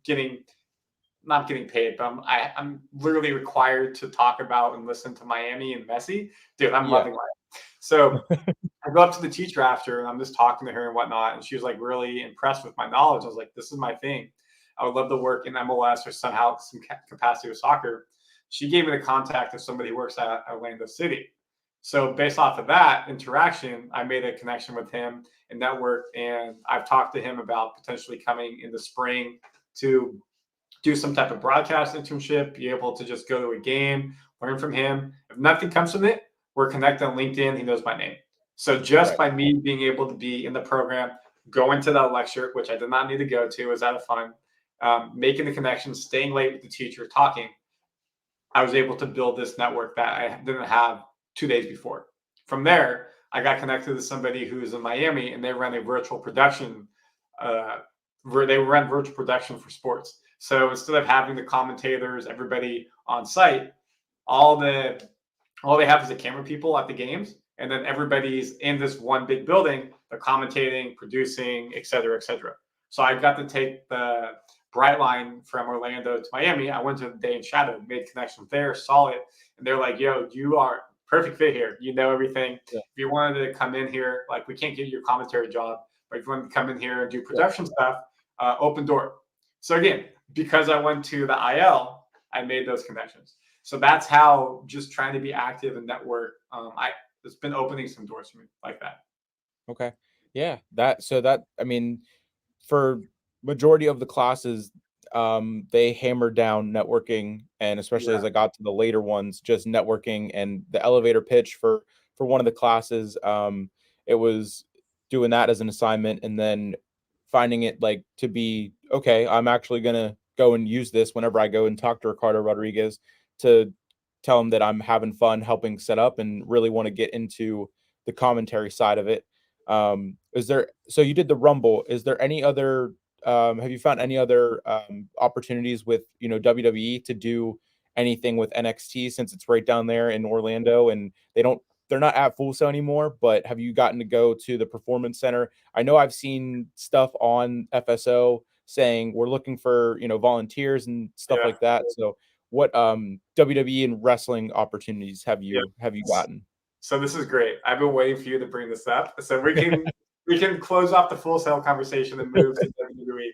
not getting paid, but I'm literally required to talk about and listen to Miami and Messi. Dude, I'm loving life. So I go up to the teacher after, and I'm just talking to her and whatnot, and she was like really impressed with my knowledge. I was like, this is my thing. I would love to work in MLS or somehow some capacity with soccer. She gave me the contact of somebody who works at Orlando City. So based off of that interaction, I made a connection with him and networked, and I've talked to him about potentially coming in the spring to do some type of broadcast internship, be able to just go to a game, learn from him. If nothing comes from it, we're connected on LinkedIn. He knows my name. So just by me being able to be in the program, going to that lecture, which I did not need to go to, was out of fun, making the connections, staying late with the teacher, talking, I was able to build this network that I didn't have 2 days before. From there, I got connected to somebody who's in Miami, and they run a virtual production. They run virtual production for sports. So instead of having the commentators, everybody on site, all they have is the camera people at the games. and then everybody's in this one big building. They're commentating, producing, et cetera, et cetera. So I got to take the Brightline from Orlando to Miami. I went to the Day in Shadow, made connections there, saw it, and they're like, "Yo, you are perfect fit here. You know everything. Yeah. If you wanted to come in here, like we can't get you a commentary job, but if you wanted to come in here and do production stuff, open door." So again, because I went to the IL, I made those connections. So that's how just trying to be active and network. It's been opening some doors for me like that. Okay. Yeah. I mean, for majority of the classes, they hammered down networking, and especially Yeah. as I got to the later ones, just networking and the elevator pitch for one of the classes. It was doing that as an assignment, and then finding it like to be okay. I'm actually gonna go and use this whenever I go and talk to Ricardo Rodriguez to tell him that I'm having fun helping set up and really want to get into the commentary side of it. Is there, so you did the Rumble? Is there any other, have you found any other opportunities with, WWE to do anything with NXT, since it's right down there in Orlando and they're not at Full Sail anymore, but have you gotten to go to the Performance Center? I know I've seen stuff on FSO saying we're looking for, volunteers and stuff Yeah. like that. So what WWE and wrestling opportunities have Yeah. you gotten? So this is great. I've been waiting for you to bring this up, so we can close off the Full Sail conversation and move to WWE.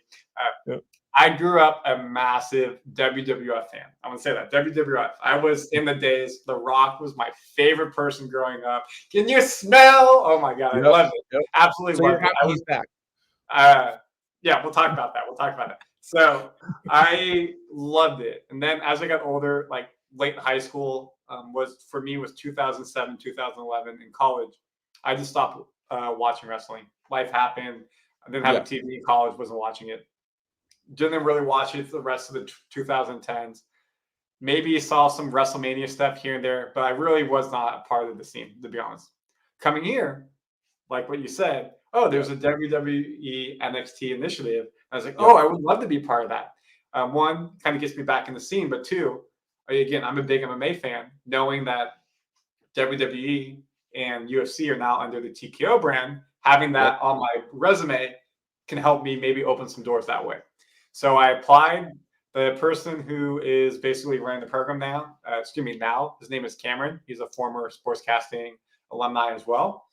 Yep. I grew up a massive WWF fan. I'm gonna say that WWF. I was in the days. The Rock was my favorite person growing up. Can you smell? Oh my god, I Yep. loved it. Yep. Absolutely So you're loved it. happy he's back. Yeah, we'll talk about that. We'll talk about that. So I loved it, and then as I got older, like late high school, was 2007, 2011. In college, I just stopped watching wrestling. Life happened. I didn't have a TV in college. Wasn't watching it. Didn't really watch it for the rest of the 2010s. Maybe saw some WrestleMania stuff here and there, but I really was not a part of the scene, to be honest. Coming here, like what you said, oh, there's a WWE NXT initiative. I was like, oh, I would love to be part of that. One, kind of gets me back in the scene, but two, again, I'm a big MMA fan, knowing that WWE and UFC are now under the TKO brand. Having that on my resume can help me maybe open some doors that way. So I applied. The person who is basically running the program now, his name is Cameron. He's a former sportscasting alumni as well.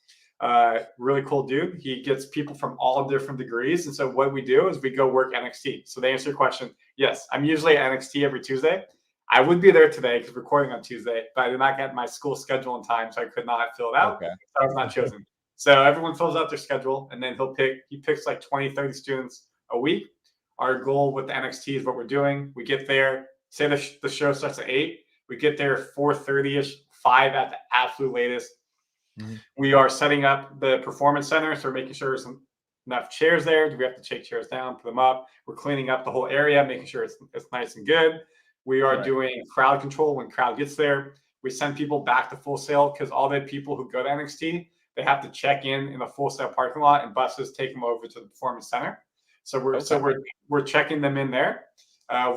Really cool dude. He gets people from all different degrees. And so what we do is we go work NXT. So to answer your question, yes, I'm usually at NXT every Tuesday. I would be there today because we're recording on Tuesday, but I did not get my school schedule in time, so I could not fill it out. Okay. So I was not chosen. So everyone fills out their schedule, and then he picks like 20, 30 students a week. Our goal with the NXT is what we're doing. We get there, say the show starts at 8. We get there 4:30ish, 5 at the absolute latest. Mm-hmm. We are setting up the Performance Center, so we're making sure there's enough chairs there. Do we have to take chairs down, put them up? We're cleaning up the whole area, making sure it's nice and good. We are doing crowd control when crowd gets there. We send people back to Full Sail because all the people who go to NXT, they have to check in the Full Sail parking lot, and buses take them over to the Performance Center. So we're checking them in there.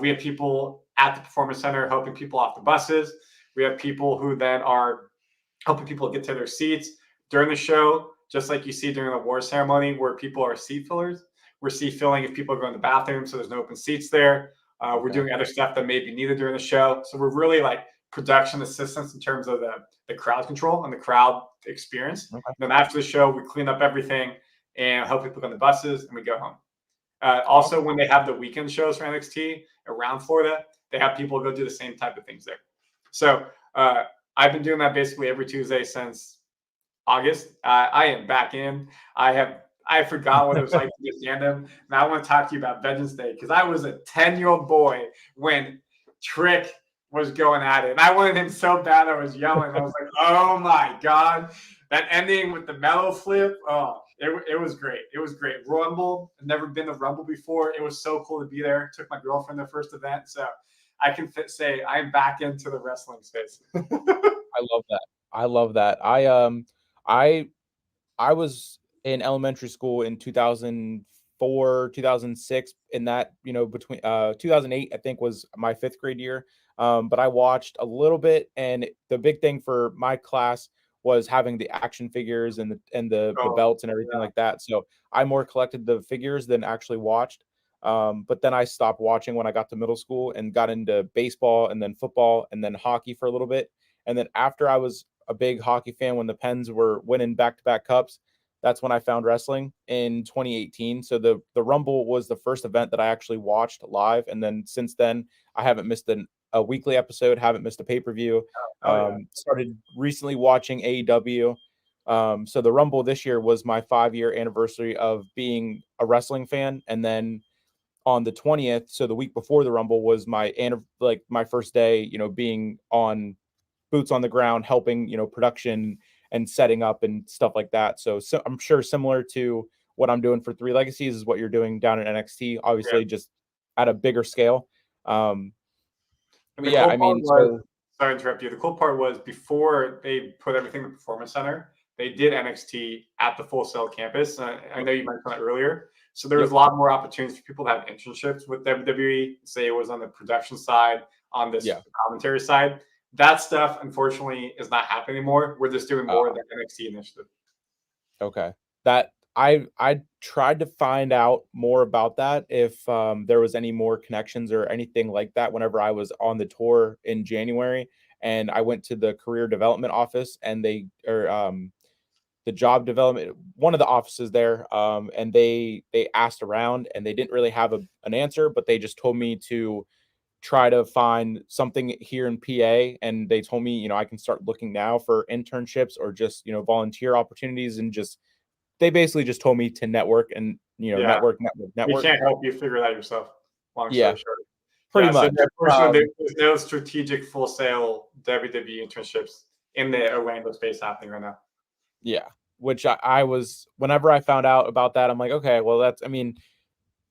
We have people at the Performance Center helping people off the buses. We have people who then are helping people get to their seats during the show, just like you see during the award ceremony where people are seat fillers. We're seat filling if people are going to the bathroom, so there's no open seats there. We're doing other stuff that may be needed during the show. So we're really like production assistants in terms of the crowd control and the crowd experience. Okay. Then after the show, we clean up everything and help people on the buses, and we go home. Also, when they have the weekend shows for NXT around Florida, they have people go do the same type of things there. So I've been doing that basically every Tuesday since August. I am back in. I forgot what it was like to get fandom. Now I want to talk to you about Vengeance Day because I was a 10-year-old boy when Trick was going at it. And I wanted him so bad I was yelling. I was like, oh my God. That ending with the mellow flip, it was great. It was great. Rumble, I've never been to Rumble before. It was so cool to be there. Took my girlfriend their first event. So I can say I'm back into the wrestling space. I love that. I love that. I was in elementary school in 2004, 2006, in that, between 2008, I think was my 5th grade year. But I watched a little bit, and the big thing for my class was having the action figures and the belts and everything like that. So I more collected the figures than actually watched. But then I stopped watching when I got to middle school and got into baseball and then football and then hockey for a little bit. And then after I was a big hockey fan when the Pens were winning back-to-back cups, that's when I found wrestling in 2018. So the Rumble was the first event that I actually watched live. And then since then, I haven't missed a weekly episode, haven't missed a pay-per-view. Started recently watching AEW. So the Rumble this year was my 5-year anniversary of being a wrestling fan. And then on the 20th, so the week before the Rumble, was my first day, being on boots on the ground, helping, production and setting up and stuff like that. So I'm sure similar to what I'm doing for Three Legacies is what you're doing down at NXT, obviously just at a bigger scale. And the yeah, cool I mean, part was, sorry to interrupt you. The cool part was before they put everything in the Performance Center, they did NXT at the Full Sail campus. I know you mentioned that earlier. So there was a lot more opportunities for people to have internships with WWE. Say it was on the production side, on this commentary side. That stuff, unfortunately, is not happening anymore. We're just doing more of the NXT initiative. Okay. That I tried to find out more about that, if there was any more connections or anything like that whenever I was on the tour in January, and I went to the career development office and the job development, one of the offices there, and they asked around and they didn't really have an answer, but they just told me to try to find something here in PA, and they told me, I can start looking now for internships or just, volunteer opportunities, and they basically just told me to network and, network. We can't help you figure that yourself. Long story short. Pretty much. So unfortunately, there's no strategic Full Sail WWE internships in the Orlando space happening right now. Yeah. Which I was, whenever I found out about that, I'm like, okay, well,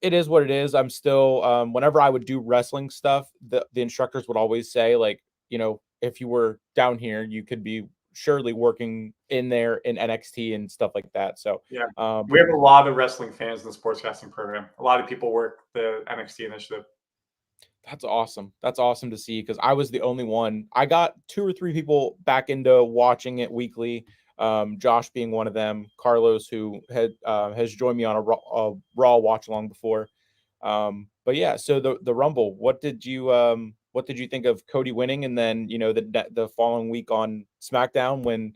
it is what it is. I'm still, whenever I would do wrestling stuff, the instructors would always say, like, if you were down here, you could be surely working in there in NXT and stuff like that. So we have a lot of wrestling fans in the sportscasting program. A lot of people work the NXT initiative. That's awesome. That's awesome to see, because I was the only one. I got 2 or 3 people back into watching it weekly. Josh being one of them, Carlos, who has joined me on a Raw watch along before. But yeah, so the Rumble, what did you think of Cody winning, and then the following week on SmackDown when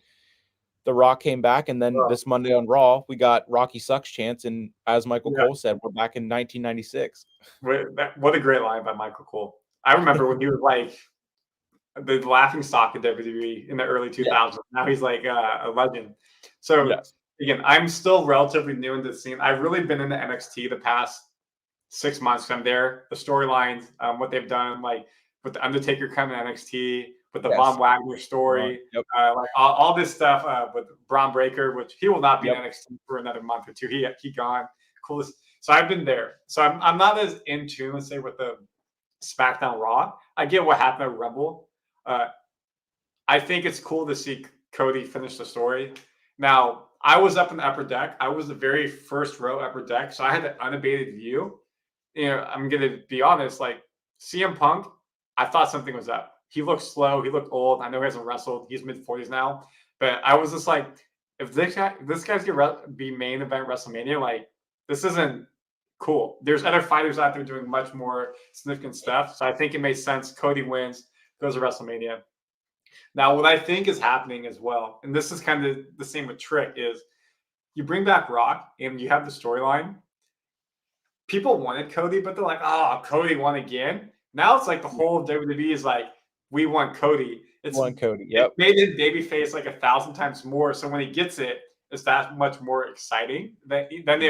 The Rock came back, and then this Monday on Raw we got Rocky Sucks chance, and as Michael Cole said, we're back in 1996. What a great line by Michael Cole. I remember when he was like the laughing stock of WWE in the early 2000s. Now he's like a legend. So again, I'm still relatively new into the scene. I've really been into NXT the past 6 months. I'm there. The storylines, what they've done, like with the Undertaker coming to NXT, with the Von Wagner story, like all this stuff with Braun Breaker, which he will not be in NXT for another month or two. He gone. Coolest. So I've been there. So I'm not as in tune, let's say, with the SmackDown Raw. I get what happened at Rumble. I think it's cool to see Cody finish the story. Now, I was up in the upper deck. I was the very first row upper deck, so I had an unabated view. I'm going to be honest, like CM Punk, I thought something was up. He looked slow. He looked old. I know he hasn't wrestled. He's mid-40s now. But I was just like, if this guy's going to be main event WrestleMania, like, this isn't cool. There's other fighters out there doing much more significant stuff. So I think it makes sense. Cody wins, goes to WrestleMania. Now, what I think is happening as well, and this is kind of the same with Trick, is you bring back Rock and you have the storyline. People wanted Cody, but they're like, oh, Cody won again. Now it's like the whole WWE is like, we want Cody. It's Cody. It made his babyface like 1,000 times more. So when he gets it, it's that much more exciting. Then they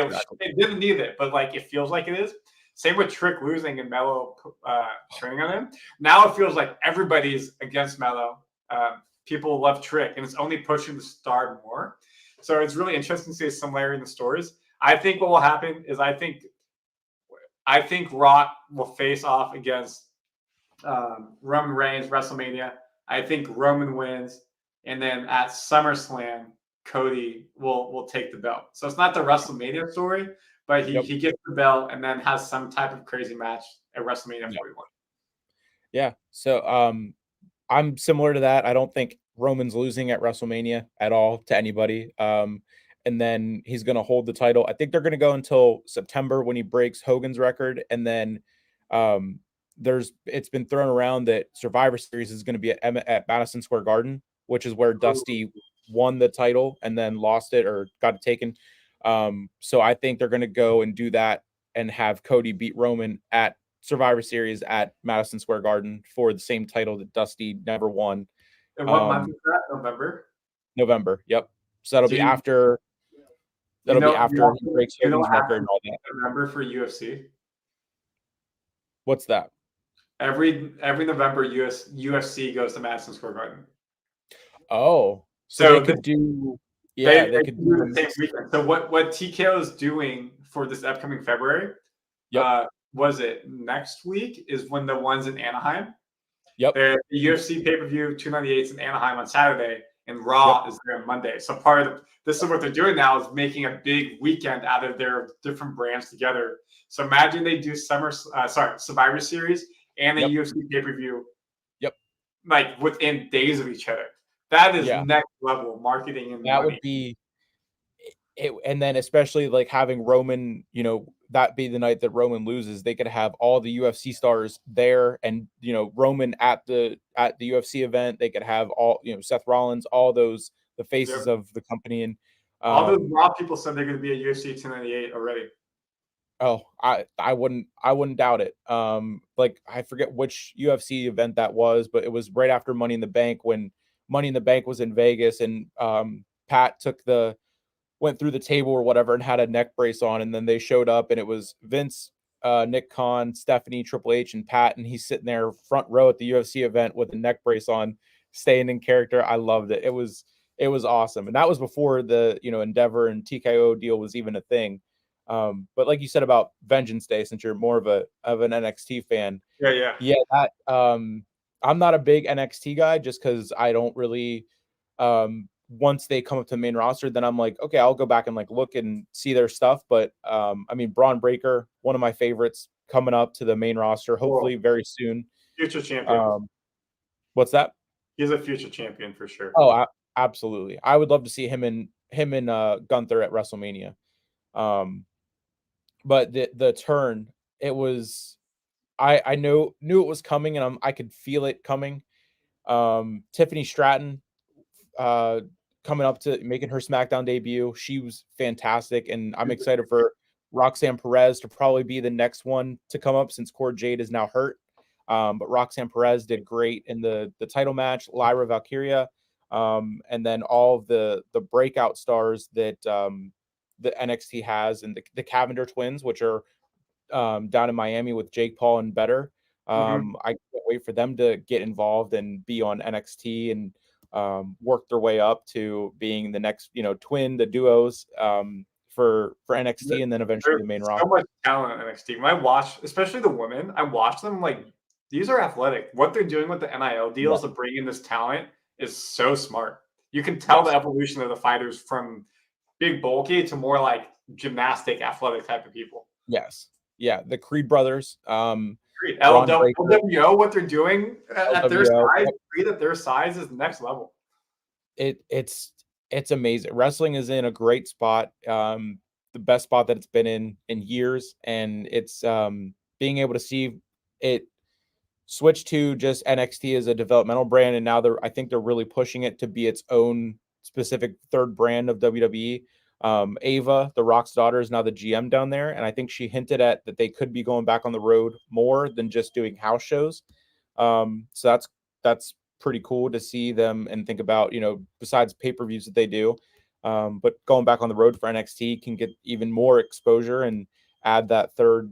didn't need it, but like it feels like it is. Same with Trick losing and Melo turning on him. Now it feels like everybody's against Melo. People love Trick, and it's only pushing the star more. So it's really interesting to see a similarity in the stories. I think what will happen is I think Rock will face off against Roman Reigns WrestleMania. I think Roman wins, and then at SummerSlam, Cody will take the belt. So it's not the WrestleMania story, but he gets the belt and then has some type of crazy match at WrestleMania 41. Yeah. So I'm similar to that. I don't think Roman's losing at WrestleMania at all to anybody. And then he's going to hold the title. I think they're going to go until September when he breaks Hogan's record, and then it's been thrown around that Survivor Series is going to be at Madison Square Garden, which is where Dusty won the title and then lost it or got it taken. So I think they're going to go and do that and have Cody beat Roman at Survivor Series at Madison Square Garden for the same title that Dusty never won. And what month is that? November? November. Yep. So that'll be after. That'll be after he breaks Hogan's record and all that. November for UFC. What's that? Every November, UFC goes to Madison Square Garden. Oh, so they could do. Yeah, they could do the same weekend. So what TKO is doing for this upcoming February? Yep. Was it next week? Is when the ones in Anaheim? Yep. The UFC pay-per-view 298 is in Anaheim on Saturday, and Raw is there on Monday. So this is what they're doing now is making a big weekend out of their different brands together. So imagine they do Survivor Series and a UFC pay-per-view. Yep. Like within days of each other. That is next level marketing, and that would be it. And then especially like having Roman, that be the night that Roman loses, they could have all the UFC stars there, and Roman at the UFC event. They could have all Seth Rollins, all those the faces of the company, and all those Raw people said they're going to be at UFC 298 already. Oh, I wouldn't doubt it. Like I forget which UFC event that was, but it was right after Money in the Bank when Money in the Bank was in Vegas, and Pat went through the table or whatever and had a neck brace on, and then they showed up and it was Vince, Nick Khan, Stephanie, Triple H, and Pat, and he's sitting there front row at the UFC event with a neck brace on, staying in character. I loved it. It was awesome, and that was before the Endeavor and TKO deal was even a thing. But like you said about Vengeance Day, since you're more of an NXT fan, that I'm not a big NXT guy just because I don't really. Once they come up to the main roster, then I'm like, okay, I'll go back and like look and see their stuff. But I mean, Braun Breaker, one of my favorites, coming up to the main roster, hopefully very soon. Future champion. What's that? He's a future champion for sure. Oh, absolutely. I would love to see him and Gunther at WrestleMania. But the turn, it was, I knew it was coming, and I could feel it coming. Tiffany Stratton, coming up to making her SmackDown debut. She was fantastic, and I'm excited for Roxanne Perez to probably be the next one to come up since Cora Jade is now hurt. But Roxanne Perez did great in the title match. Lyra Valkyria, and then all of the breakout stars that the NXT has, and the Cavender twins, which are down in Miami with Jake Paul and Better. I can't wait for them to get involved and be on NXT and work their way up to being the next, the duos for NXT, and then eventually the main roster. So much talent in NXT. When I watch, especially the women, I watch them like these are athletic. What they're doing with the NIL deals to bring in this talent is so smart. You can tell the evolution of the fighters from big bulky to more like gymnastic, athletic type of people. Yes. Yeah. The Creed brothers. Creed. LWO, what they're doing at their size, Creed at their size is next level. It's amazing. Wrestling is in a great spot. The best spot that it's been in years. And it's being able to see it switch to just NXT as a developmental brand. And now I think they're really pushing it to be its own specific third brand of WWE. Ava, the Rock's daughter, is now the GM down there, and I think she hinted at that they could be going back on the road more than just doing house shows. So that's pretty cool to see them and think about, besides pay-per-views that they do, but going back on the road for NXT can get even more exposure and add that third,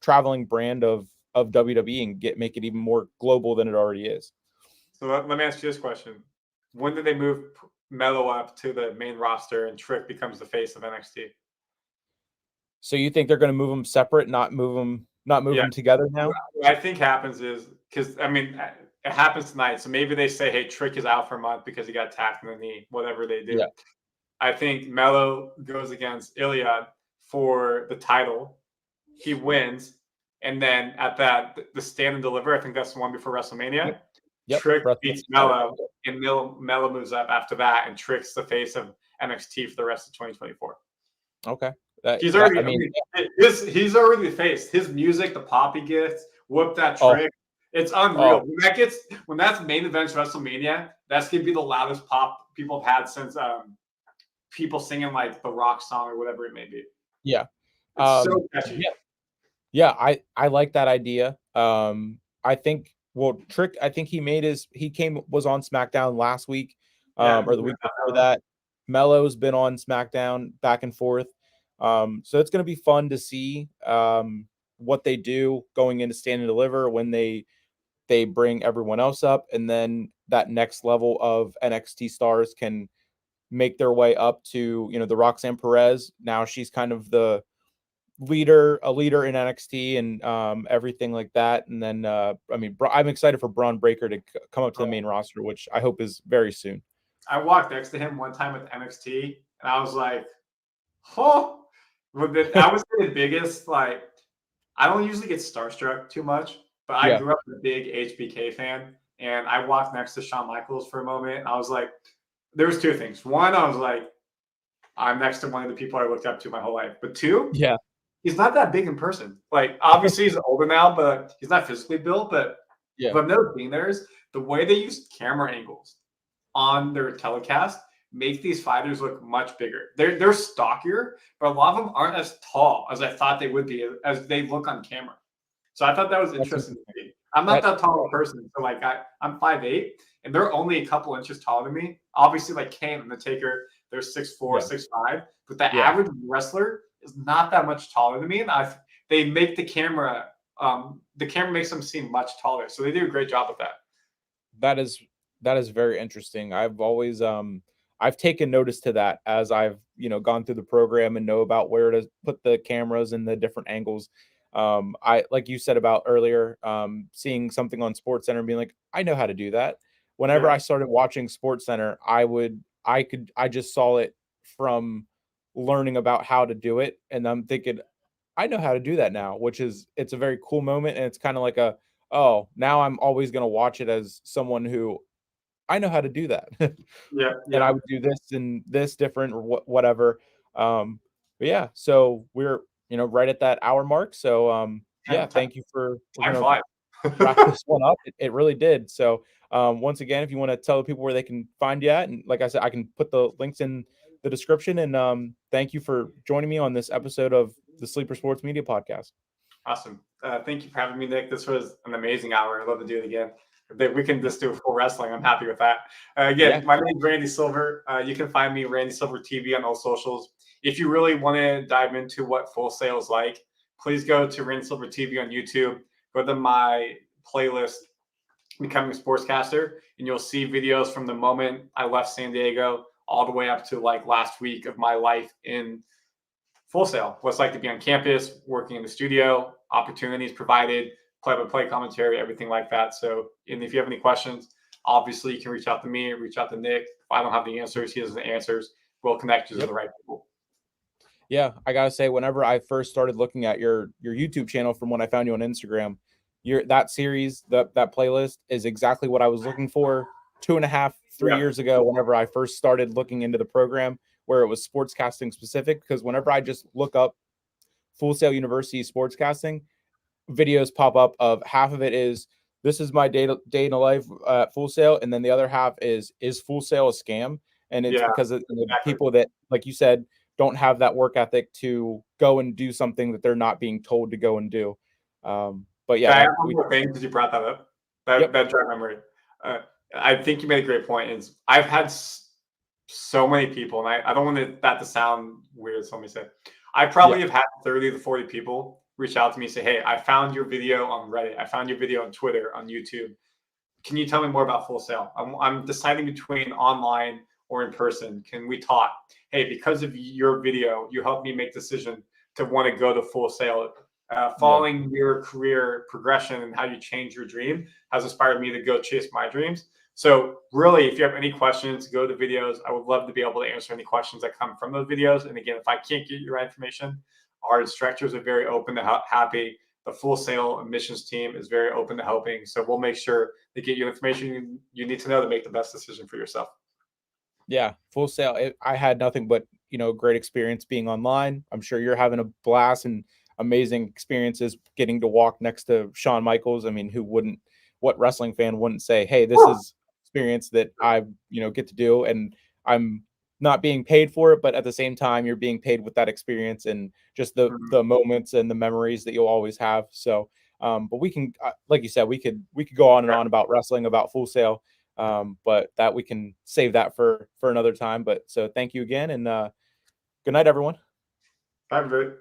traveling brand of WWE and make it even more global than it already is. So let me ask you this question: when did they move Mello up to the main roster and Trick becomes the face of NXT? So you think they're going to move them separate, not move them together now? What I think happens is, because it happens tonight, so maybe they say, hey, Trick is out for a month because he got tapped in the knee, whatever they do. I think Mello goes against Iliad for the title. He wins, and then at that, the stand and deliver, I think that's the one before WrestleMania. Yep. Trick Breath beats Weapons title. Mello, and Mello moves up after that, and Trick's the face of NXT for the rest of 2024. Okay. He's That already, I I mean, mean, he's already the face. His music, the pop he gets, whoop that oh, Trick. It's unreal. oh, When that's main events WrestleMania, that's gonna be the loudest pop people have had since people singing like the Rock song or whatever it may be. yeah. It's so catchy. Yeah. Yeah, I like that idea. I think Trick, I think was on SmackDown last week, Yeah, or the week before that. Mello's been on SmackDown back and forth. So it's gonna be fun to see what they do going into Stand and Deliver when they bring everyone else up, and then that next level of NXT stars can make their way up to, the Roxanne Perez. Now she's kind of a leader in NXT and everything like that. And then I mean, I'm excited for Braun Breaker to come up to the main roster, which I hope is very soon. I walked next to him one time at NXT, and I was like, "Oh!" I was the biggest. Like, I don't usually get starstruck too much, but I Yeah. grew up a big HBK fan, and I walked next to Shawn Michaels for a moment, and I was like, there was two things. One, I was like, I'm next to one of the people I looked up to my whole life. But two, Yeah. he's not that big in person. Like, obviously he's older now, but he's not physically built. But Yeah. what I've never seen there is the way they use camera angles on their telecast make these fighters look much bigger. They're stockier, but a lot of them aren't as tall as I thought they would be as they look on camera. So I thought that was interesting to see. I'm not that tall a person, so like I'm 5'8", and they're only a couple inches taller than me. Obviously, like Kane and the Taker, they're 6'4", 6'5", but the average wrestler is not that much taller than me, and they make the camera makes them seem much taller, so they do a great job with that. That is very interesting. I've always I've taken notice to that as I've gone through the program and know about where to put the cameras and the different angles. I, like you said about earlier, seeing something on Sports Center and being like, I know how to do that. Whenever I started watching Sports Center, I just saw it from learning about how to do it, and I'm thinking, I know how to do that now, it's a very cool moment, and it's kind of like oh, now I'm always going to watch it as someone who I know how to do that. Yeah. And I would do this and this different or whatever. But yeah, so we're right at that hour mark. So yeah, thank you for wrap this one up. It really did. So once again, if you want to tell the people where they can find you at, and like I said, I can put the links in the description. And thank you for joining me on this episode of the Sleeper Sports Media Podcast. Awesome. Thank you for having me, Nick. This was an amazing hour. I'd love to do it again. If we can just do full wrestling, I'm happy with that. My name is Randy Silver. You can find me Randy Silver TV on all socials. If you really want to dive into what Full Sail is like, please go to Randy Silver TV on YouTube. Go to my playlist, Becoming a Sportscaster, and you'll see videos from the moment I left San Diego all the way up to like last week of my life in Full Sail. What it's like to be on campus, working in the studio, opportunities provided, play-by-play commentary, everything like that. So, and if you have any questions, obviously you can reach out to me, reach out to Nick. If I don't have the answers, he has the answers. We'll connect you to the right people. Yeah, I gotta say, whenever I first started looking at your YouTube channel from when I found you on Instagram, that series, that playlist is exactly what I was looking for 2.5, 3 years ago. Whenever I first started looking into the program, where it was sportscasting specific, because whenever I just look up Full Sail University sportscasting, videos pop up of half of it is this is my day in a life at Full Sail, and then the other half is Full Sail a scam? And it's because of the people that, like you said, don't have that work ethic to go and do something that they're not being told to go and do. But yeah, I have one more thing because you brought that up. That drive memory. I think you made a great point. Is I've had so many people, and I don't want that to sound weird. So let me say, I probably have had 30 to 40 people reach out to me and say, hey, I found your video on Reddit. I found your video on Twitter, on YouTube. Can you tell me more about Full Sail? I'm deciding between online or in person. Can we talk? Hey, because of your video, you helped me make the decision to want to go to Full Sail. Following your career progression and how you change your dream has inspired me to go chase my dreams. So really, if you have any questions, go to videos. I would love to be able to answer any questions that come from those videos. And again, if I can't get your information, our instructors are very open to happy the Full Sail admissions team is very open to helping. So we'll make sure to get you information you need to know to make the best decision for yourself. Yeah, Full Sail. I had nothing but great experience being online. I'm sure you're having a blast and amazing experiences getting to walk next to Shawn Michaels. I mean, who wouldn't? What wrestling fan wouldn't say, "Hey, this is experience that I get to do," and I'm not being paid for it, but at the same time, you're being paid with that experience and just the moments and the memories that you'll always have. So, but we can, like you said, we could go on and on about wrestling, about Full Sail, but that we can save that for another time. But so thank you again, and good night, everyone. Bye, everybody.